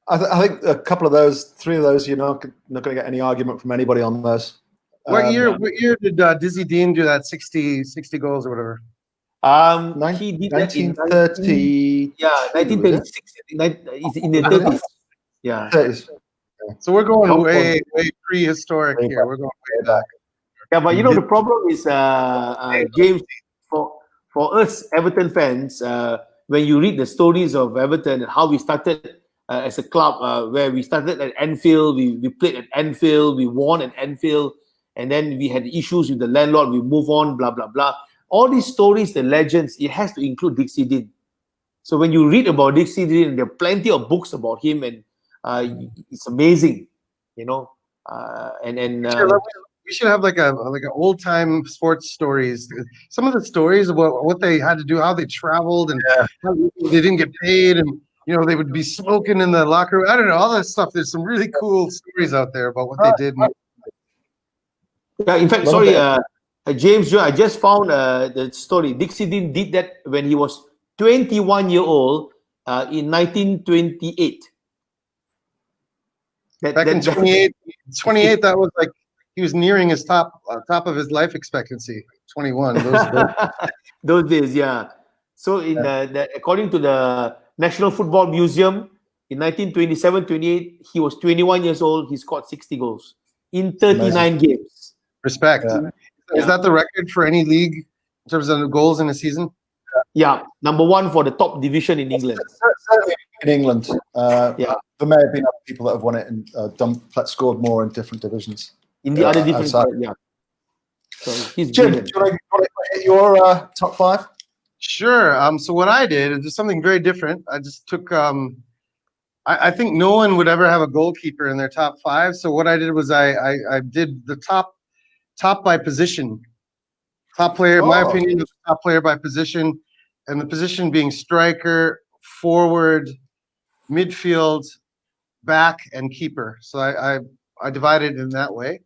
I think a couple of those, three of those, you're not going to get any argument from anybody on those. What year did Dizzy Dean do that 60 goals or whatever? He did that in 1930. 1936. It's in the 30s. Yeah. 30s. So we're going way prehistoric here. We're going way back. Yeah, but the problem is, James, for us Everton fans, when you read the stories of Everton and how we started as a club, where we started at Anfield, we played at Anfield, we won at Anfield, and then we had issues with the landlord, we move on, blah, blah, blah. All these stories, the legends, it has to include Dixie Dean. So when you read about Dixie Dean, there are plenty of books about him, and it's amazing, We should have like a old time sports stories. Some of the stories about what they had to do, how they traveled, and how they didn't get paid, and they would be smoking in the locker room. I don't know, all that stuff. There's some really cool stories out there about what they did. Yeah, in fact, sorry, James, I just found the story. Dixie Dean did that when he was 21 years old in 1928. Back in 28, that was like he was nearing his top of his life expectancy. 21. Those days, yeah. So according to the National Football Museum, in 1927-28, he was 21 years old. He scored 60 goals in 39 games. Respect. Yeah. Is that the record for any league in terms of goals in a season? Yeah, number one for the top division in England. Certainly in England. There may have been other people that have won it and scored more in different divisions. In the other different, So he's Jim, do you want to hit your top five? Sure. So what I did is just something very different. I just took. I think no one would ever have a goalkeeper in their top five. So what I did was I did the top by position. Top player, in my opinion, is top player by position, and the position being striker, forward, midfield, back, and keeper. So I divided it in that way.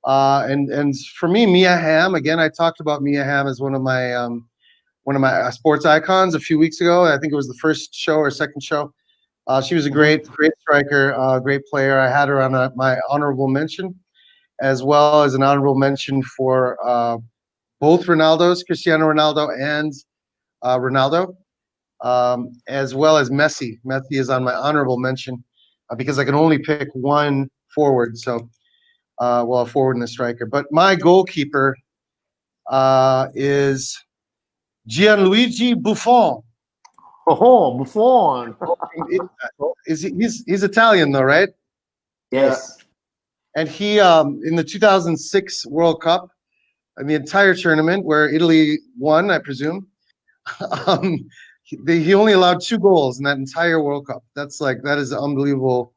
And for me, Mia Hamm, again, I talked about Mia Hamm as one of my sports icons a few weeks ago. I think it was the first show or second show. She was a great striker, great player. I had her on my honorable mention, as well as an honorable mention for both Ronaldos, Cristiano Ronaldo and Ronaldo, as well as Messi. Messi is on my honorable mention because I can only pick one forward. So, a forward and a striker. But my goalkeeper is Gianluigi Buffon. Oh, Buffon. He's Italian though, right? Yes. And he in the 2006 World Cup, in the entire tournament where Italy won, I presume, he only allowed 2 goals in that entire World Cup. That is an unbelievable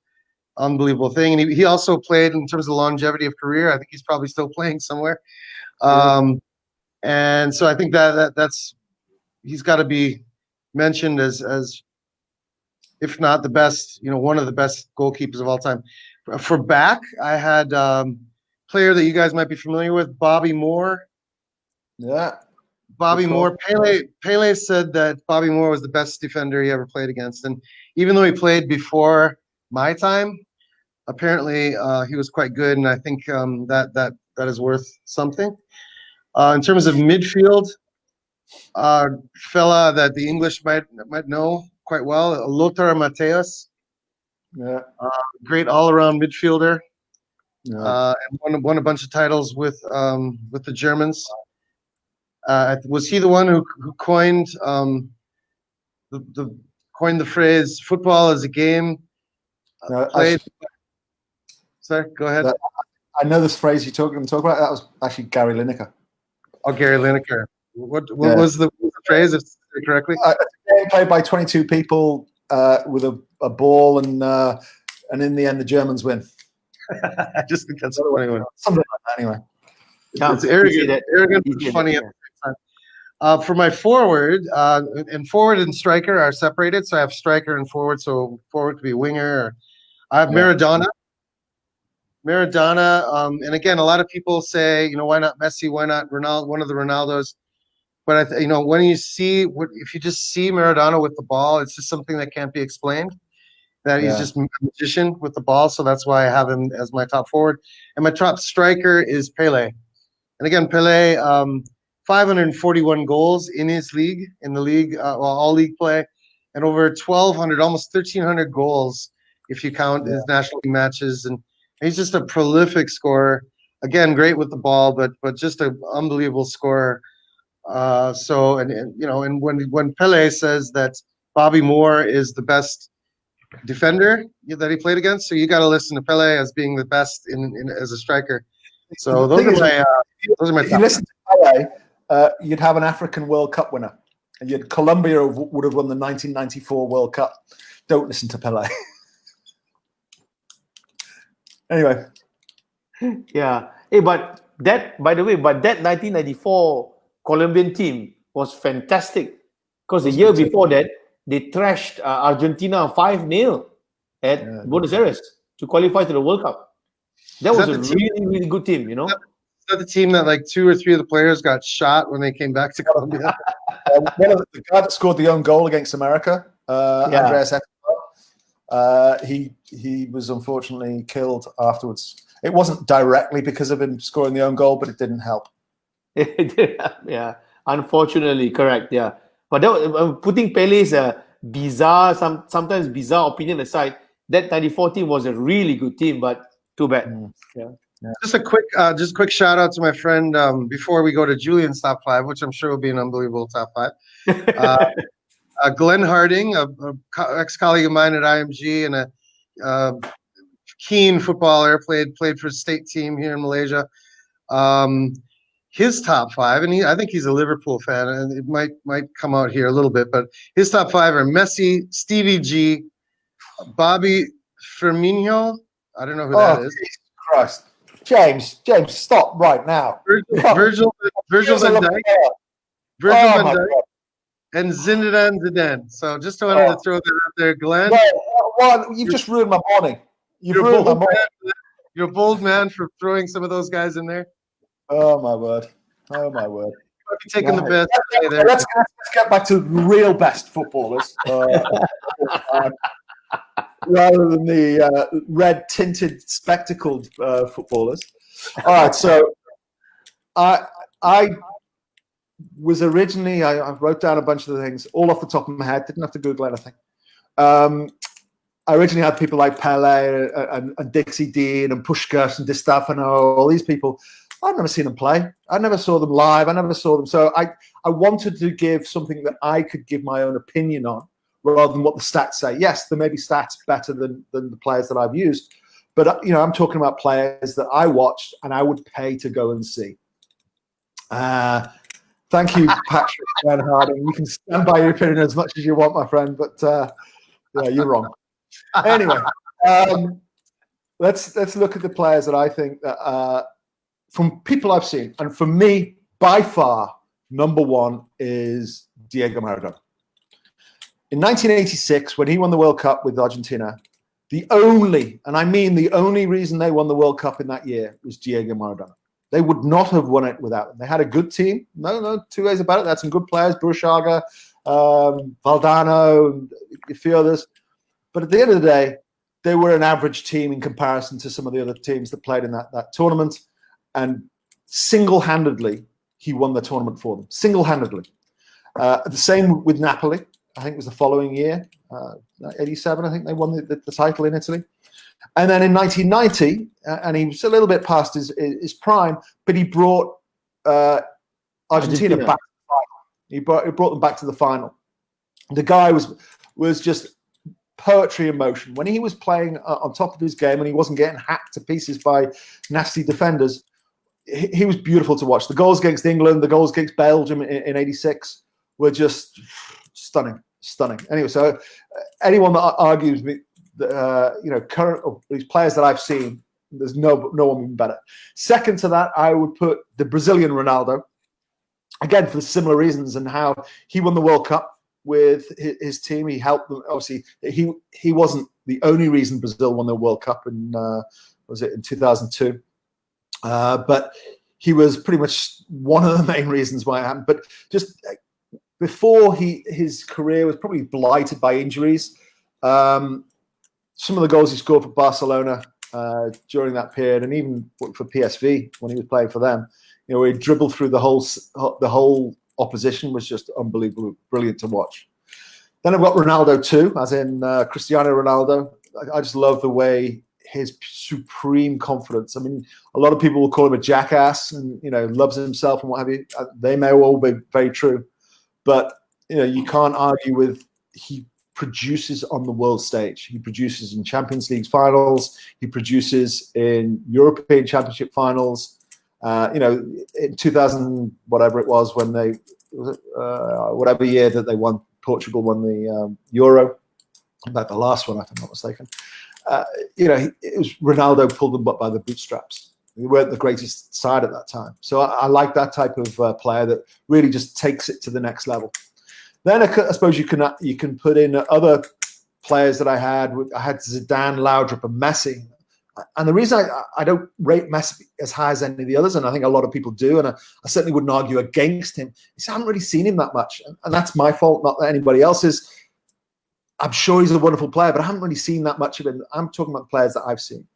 thing. And he also played in terms of longevity of career. I think he's probably still playing somewhere. And so I think that's he's got to be mentioned as if not the best, one of the best goalkeepers of all time. For back, I had player that you guys might be familiar with, Bobby Moore. Yeah. Bobby Moore. Pele said that Bobby Moore was the bbest defender he ever played against. And even though he played before my time, apparently he was quite good, and I think that is worth something. In terms of midfield, fella that the English might know quite well, Lothar Matthäus, Yeah. great all-around midfielder, Yeah. and won a bunch of titles with the Germans. Was he the one who coined coined the phrase "football is a game No, played"? Sorry, go ahead. I know this phrase you're talking about. That was actually Gary Lineker. Oh, Gary Lineker. What was the phrase? If correctly, A game played by 22 people with a ball, and in the end, the Germans win. I just think that's a funny one. Something like that, anyway. It's arrogant, but funny at the same time. For my forward, and forward and striker are separated, so I have striker and forward. So forward could be winger. I have Maradona. And again, a lot of people say, why not Messi? Why not Ronaldo? One of the Ronaldos. But when if you just see Maradona with the ball, it's just something that can't be explained. That he's just a magician with the ball. So that's why I have him as my top forward. And my top striker is Pele. And again, Pele, 541 goals in the league, all league play, and over 1,200, almost 1,300 goals if you count his national league matches. And he's just a prolific scorer. Again, great with the ball, but just an unbelievable scorer. And when Pele says that Bobby Moore is the best defender that he played against, so you got to listen to Pele as being the best in as a striker. So those are my if top. you listen to Pele, you'd have an African World Cup winner, and Colombia would have won the 1994 World Cup. Don't listen to Pele. Anyway, Yeah. Hey, but that 1994 Colombian team was fantastic because the year before that they thrashed Argentina 5-0 at Buenos Aires to qualify to the World Cup. That was a really good team, Is that the team that like 2 or 3 of the players got shot when they came back to Colombia? one of the guy that scored the own goal against America, Andres Escobar, he was unfortunately killed afterwards. It wasn't directly because of him scoring the own goal, but it didn't help. Yeah, unfortunately, correct. Yeah, but putting Pele's sometimes bizarre opinion aside, that 94 team was a really good team, but too bad. Yeah. Just a quick shout out to my friend before we go to Julian's top 5, which I'm sure will be an unbelievable top 5. Glenn Harding, a ex-colleague of mine at IMG and a keen footballer, played for the state team here in Malaysia. His top 5, and I think he's a Liverpool fan, and it might come out here a little bit, but his top 5 are Messi, Stevie G, Bobby Firmino. I don't know who that is. Jesus Christ. James, stop right now. Virgil van Dijk, and Zinedine Zidane. So just wanted to throw that out there, Glenn. Well, you've just ruined my morning. You're a bold man for throwing some of those guys in there. Oh my word! Taking the best. Let's get back to the real best footballers, rather than the red tinted spectacled footballers. All right, so I was originally I wrote down a bunch of the things all off the top of my head. Didn't have to Google anything. I originally had people like Pele and Dixie Dean and Puskás and Di Stefano, all these people. I've never seen them play. I never saw them live. I never saw them. So I wanted to give something that I could give my own opinion on rather than what the stats say. Yes, there may be stats better than the players that I've used. But, I'm talking about players that I watched and I would pay to go and see. Thank you, Patrick Van Harding. You can stand by your opinion as much as you want, my friend. But, you're wrong. Anyway, let's look at the players that I think that from people I've seen, and for me, by far, number one is Diego Maradona. In 1986, when he won the World Cup with Argentina, the only reason they won the World Cup in that year was Diego Maradona. They would not have won it without him. They had a good team. No, 2 ways about it. They had some good players, Burruchaga, Valdano, and a few others. But at the end of the day, they were an average team in comparison to some of the other teams that played in that tournament. And single-handedly, he won the tournament for them. Single-handedly. The same with Napoli. I think it was the following year, 87, I think they won the title in Italy. And then in 1990, and he was a little bit past his prime, but he brought Argentina back to the final. He brought them back to the final. The guy was just poetry in motion. When he was playing on top of his game and he wasn't getting hacked to pieces by nasty defenders, he was beautiful to watch. The goals against England, the goals against Belgium in 86 were just stunning. Anyway, so anyone that argues me, current these players that I've seen, there's no one even better. Second to that, I would put the Brazilian Ronaldo, again for similar reasons, and how he won the World Cup with his team. He helped them. Obviously, he wasn't the only reason Brazil won the World Cup in 2002, but he was pretty much one of the main reasons why it happened. But just before his career was probably blighted by injuries. Some of the goals he scored for Barcelona during that period, and even for PSV when he was playing for them, where he dribbled through the whole opposition, was just unbelievable, brilliant to watch. Then I've got Ronaldo too, as in Cristiano Ronaldo. I just love the way his supreme confidence. I mean, a lot of people will call him a jackass and loves himself and what have you. They may all be very true. But you can't argue with he produces on the world stage. He produces in Champions League finals. He produces in European Championship finals. In 2000, whatever it was, when they whatever year that they won, Portugal won the Euro. About the last one, if I'm not mistaken. It was Ronaldo pulled them up by the bootstraps. We weren't the greatest side at that time. So I like that type of player that really just takes it to the next level. Then I suppose you can put in other players that I had. I had Zidane, Laudrup, and Messi. And the reason I don't rate Messi as high as any of the others, and I think a lot of people do, and I certainly wouldn't argue against him, is I haven't really seen him that much. And that's my fault, not anybody else's. I'm sure he's a wonderful player, but I haven't really seen that much of him. I'm talking about players that I've seen.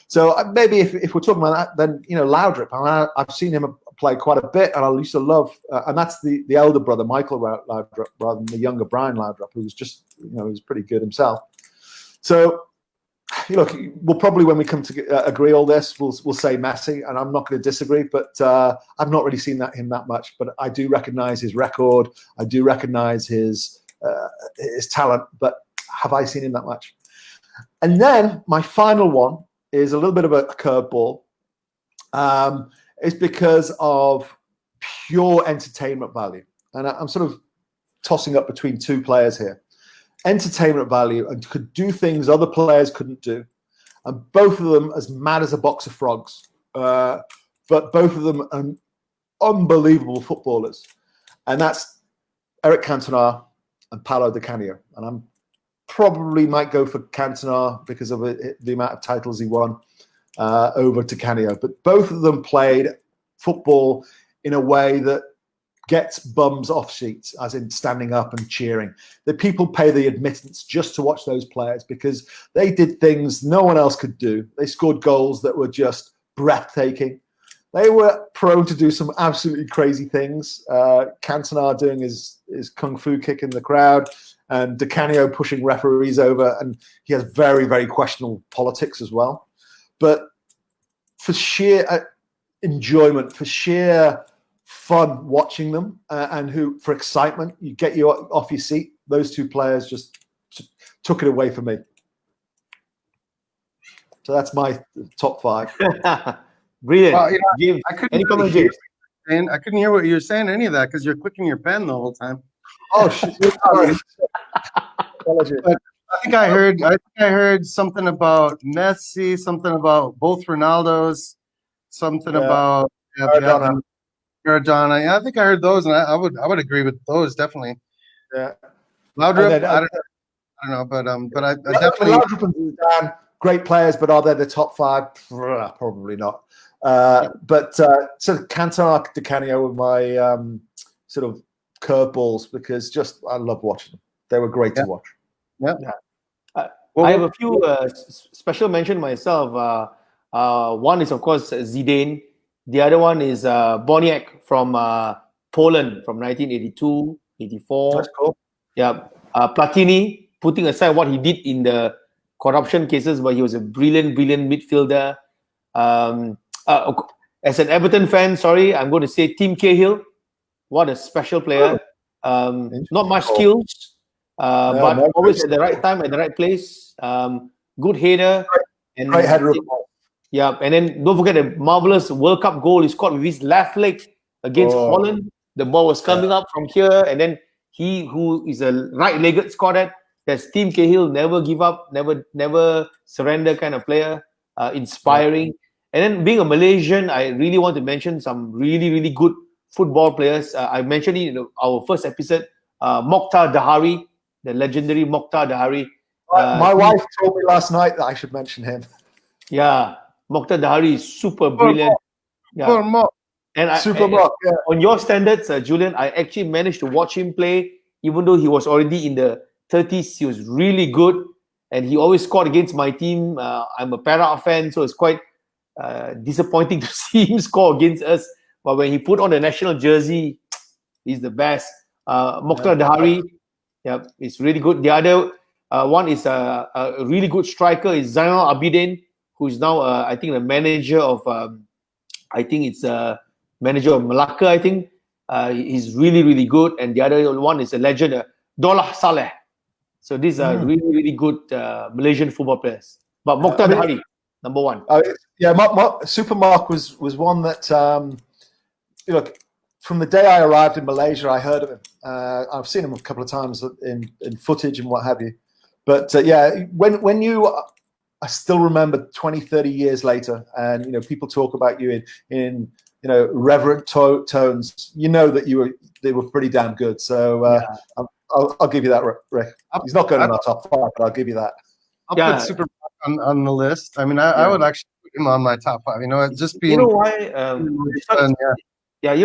So maybe if we're talking about that, then Laudrup. I've seen him play quite a bit, and I used to love. And that's the elder brother, Michael Laudrup, rather than the younger Brian Laudrup, who was just who's pretty good himself. So look, we'll probably, when we come to agree all this, we'll say Messi, and I'm not going to disagree. But I've not really seen him that much. But I do recognise his record. I do recognise his talent. But have I seen him that much? And then my final one is a little bit of a curveball. It's because of pure entertainment value. And I'm sort of tossing up between two players here. Entertainment value, and could do things other players couldn't do. And both of them as mad as a box of frogs. But both of them are unbelievable footballers. And that's Eric Cantona and Paolo Di Canio. And I'm probably might go for Cantona because of the amount of titles he won over Di Canio. But both of them played football in a way that gets bums off seats, as in standing up and cheering. The people pay the admittance just to watch those players because they did things no one else could do. They scored goals that were just breathtaking. They were prone to do some absolutely crazy things. Cantona doing his kung fu kick in the crowd, and Di Canio pushing referees over, and he has very, very questionable politics as well. But for sheer enjoyment, for sheer fun watching them, and for excitement, you get you off your seat. Those two players just took it away from me. So that's my top five. Brilliant. Well, James, I couldn't any really comment, hear James? and I couldn't hear what you were saying, any of that, because you're clicking your pen the whole time. Oh, shit. Sorry. But I think I heard something about Messi, something about both Ronaldos, something about Maradona. Yeah, I think I heard those, and I would agree with those definitely. Yeah, Laudrup, I don't know, but I definitely. Laudrup and Zidane, great players, but are they the top five? Probably not. But so Cantona, Di Canio were my sort of curveballs because I love watching them. They were great to watch. Yeah. Well, I have a few special mention myself. One is, of course, Zidane. The other one is Boniek from Poland from 1982, 84. That's cool. Yeah. Platini, putting aside what he did in the corruption cases, but he was a brilliant, brilliant midfielder. As an Everton fan, sorry, I'm going to say Tim Cahill. What a special player. Not much skills, but no, always at the right time, at the right place. Good header. And Great header of the ball. yeah, and then don't forget the marvelous World Cup goal he scored with his left leg against Holland. The ball was coming up from here, and then he, who is a right-legged, scored it. That's Tim Cahill, never give up, never surrender kind of player. Inspiring. And then being a Malaysian, I really want to mention some really, really good football players. I mentioned it in our first episode. Mokhtar Dahari, the legendary Mokhtar Dahari. My wife told me last night that I should mention him. Yeah, Mokhtar Dahari is super brilliant. Yeah. And on your standards, Julian, I actually managed to watch him play, even though he was already in the 30s. He was really good, and he always scored against my team. I'm a Para fan, so it's quite disappointing to see him score against us. But when he put on the national jersey, he's the best. Mokhtar Dahari, yeah, it's really good. The other one is a really good striker is Zainal Abidin, who is now I think the manager of manager of Malacca. I think he's really, really good. And the other one is a legend, Dolah Saleh. So these are really, really good Malaysian football players. But Mokhtar Dahari, number one. Super Mark was one that look, from the day I arrived in Malaysia, I heard of him. I've seen him a couple of times in footage and what have you. But when you, I still remember 20, 30 years later, and people talk about you in reverent tones. You know that they were pretty damn good. So I'll give you that, Rick. He's not going in our top 5, but I'll give you that. I'll put Super on the list. I mean, I would actually put him on my top 5. Just being. You know why?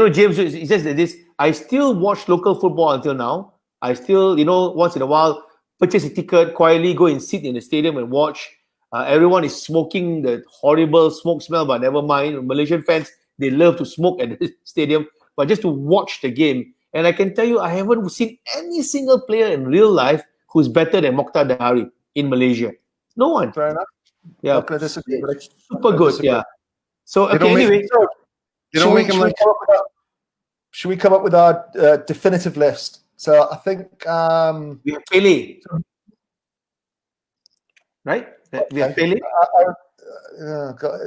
James, he says that I still watch local football until now. I still, once in a while, purchase a ticket, quietly go and sit in the stadium and watch. Everyone is smoking the horrible smoke smell, but never mind. Malaysian fans, they love to smoke at the stadium, but just to watch the game. And I can tell you, I haven't seen any single player in real life who's better than Mokhtar Dahari in Malaysia. No one. Fair enough. Yeah. Okay, disagree, super good. Yeah. So anyway. Should we come up with our definitive list? So I think we have Pele, right? We have Pele.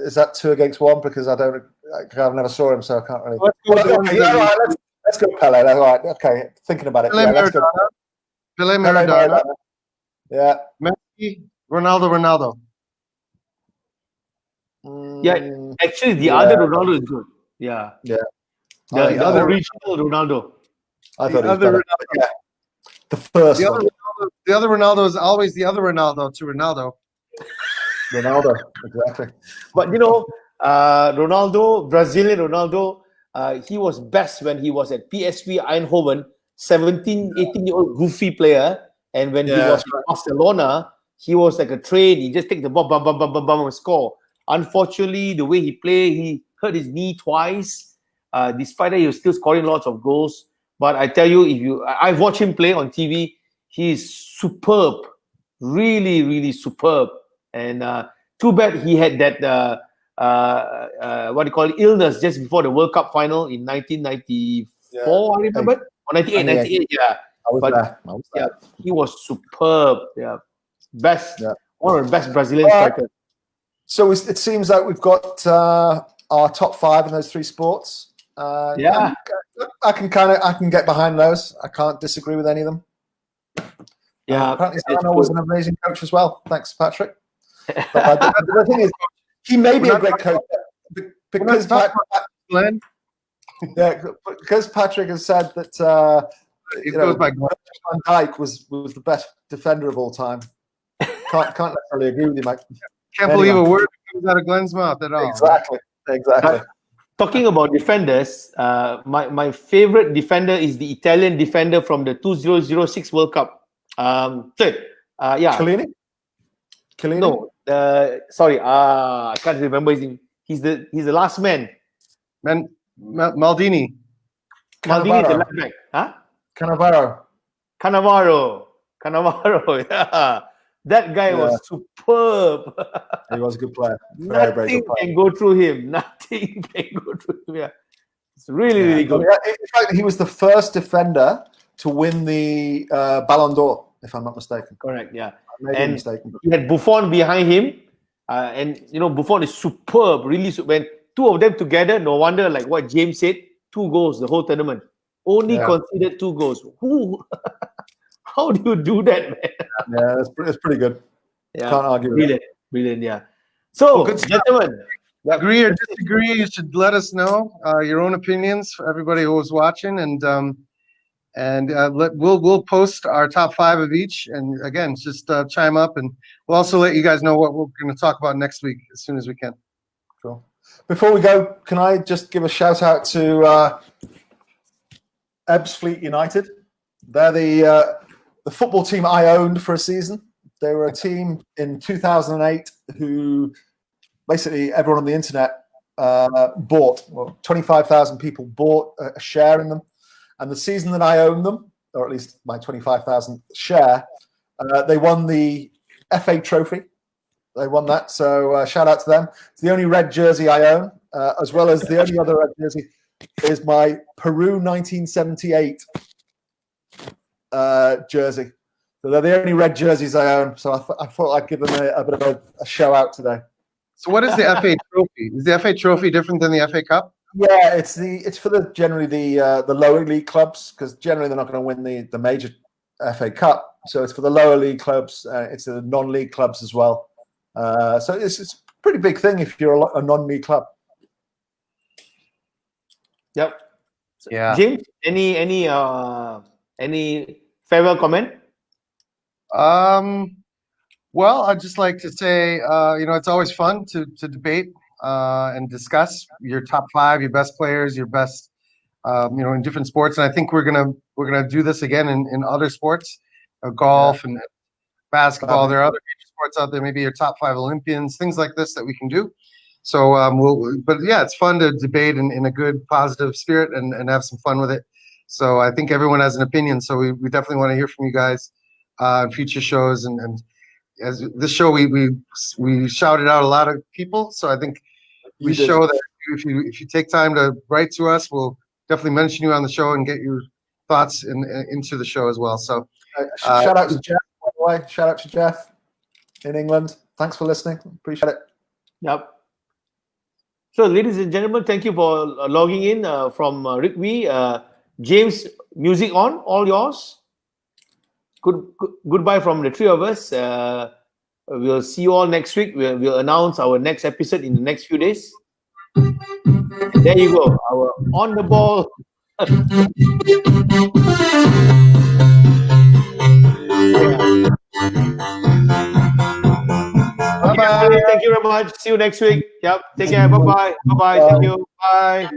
Is that 2 against 1? Because I've never saw him, so I can't really. Let's go Pele. All right, okay. Thinking about it. Pele Maradona. Yeah. Messi, Ronaldo. Yeah, actually, the other Ronaldo is good. Yeah. The other original Ronaldo. I thought the first one. The other Ronaldo is always the other Ronaldo to Ronaldo. Ronaldo, exactly. But Ronaldo, Brazilian Ronaldo, he was best when he was at PSV Eindhoven, 17, 18-year-old goofy player. And when he was in Barcelona, he was like a train. He just take the ball, bam, bam, bam, bam, bam, and score. Unfortunately, the way he played, he hurt his knee twice. Despite that, he was still scoring lots of goals. But I tell you, I've watched him play on TV. He is superb, really, really superb. And too bad he had that illness just before the World Cup final in 1994. I remember, or 98. Yeah, I was there. He was superb. Yeah, best, one of the best Brazilian strikers. So it seems like we've got our top 5 in those 3 sports. I can get behind those. I can't disagree with any of them. Yeah, apparently Sano was an amazing coach as well. Thanks, Patrick. But the thing is, he may be a great coach because Patrick has said that Van Dijk was the best defender of all time. Can't necessarily agree with you, Mike. Can't believe a word comes out of Glenn's mouth at all. Exactly. Talking about defenders, my favorite defender is the Italian defender from the 2006 World Cup. Chiellini? Chiellini? No, sorry, I can't remember his name. He's the last man. Maldini. Maldini, the Cannavaro. left back. Huh? Cannavaro. Cannavaro, yeah. That guy was superb. He was a good player. Very, very Nothing good player. can go through him. Nothing can go through him. Yeah. It's really, really good. In fact, he was the first defender to win the Ballon d'Or, if I'm not mistaken. Correct, yeah. I may be And mistaken. he had Buffon behind him. And, Buffon is superb. Really, when two of them together, no wonder, like what James said, 2 goals the whole tournament. Only conceded 2 goals. How do you do that, man? Yeah, it's pretty good. Yeah, Can't argue with brilliant, brilliant, yeah. So, Good stuff. gentlemen, Agree or disagree, you should let us know your own opinions for everybody who was watching, and we'll post our top 5 of each, and again, just chime up, and we'll also let you guys know what we're going to talk about next week as soon as we can. Cool. Before we go, can I just give a shout out to Ebbsfleet United? They're the football team I owned for a season. They were a team in 2008 who basically everyone on the internet bought. Well, 25,000 people bought a share in them. And the season that I owned them, or at least my 25,000 share, they won the FA Trophy. They won that. So shout out to them. It's the only red jersey I own, as well as the only other red jersey is my Peru 1978 jersey. So they're the only red jerseys I own. So I thought I'd give them a bit of a shout out today. So what is the FA Trophy? Is the FA Trophy different than the FA Cup? Yeah, it's for generally the lower league clubs, because generally they're not going to win the major FA Cup. So it's for the lower league clubs. It's the non-league clubs as well. So it's a pretty big thing if you're a non-league club. Yep. Yeah. James, any farewell comment? Well, I'd just like to say, it's always fun to debate and discuss your top 5, your best players, your best, in different sports. And I think we're gonna do this again in other sports, golf and basketball. There are other major sports out there. Maybe your top 5 Olympians, things like this that we can do. So, but yeah, it's fun to debate in a good, positive spirit and have some fun with it. So I think everyone has an opinion. So we definitely want to hear from you guys in future shows. And as this show, we shouted out a lot of people. So I think we show that if you take time to write to us, we'll definitely mention you on the show and get your thoughts into the show as well. So shout out to Jeff, by the way. Shout out to Jeff in England. Thanks for listening. Appreciate it. Yep. So, ladies and gentlemen, thank you for logging in from Rick Wee. James, music on, all yours. Goodbye from the 3 of us. We'll see you all next week. We'll announce our next episode in the next few days. And there you go, our on the ball. Bye-bye. Thank you very much. See you next week. Yep. Take care. Bye-bye. Bye-bye. Thank you. Bye.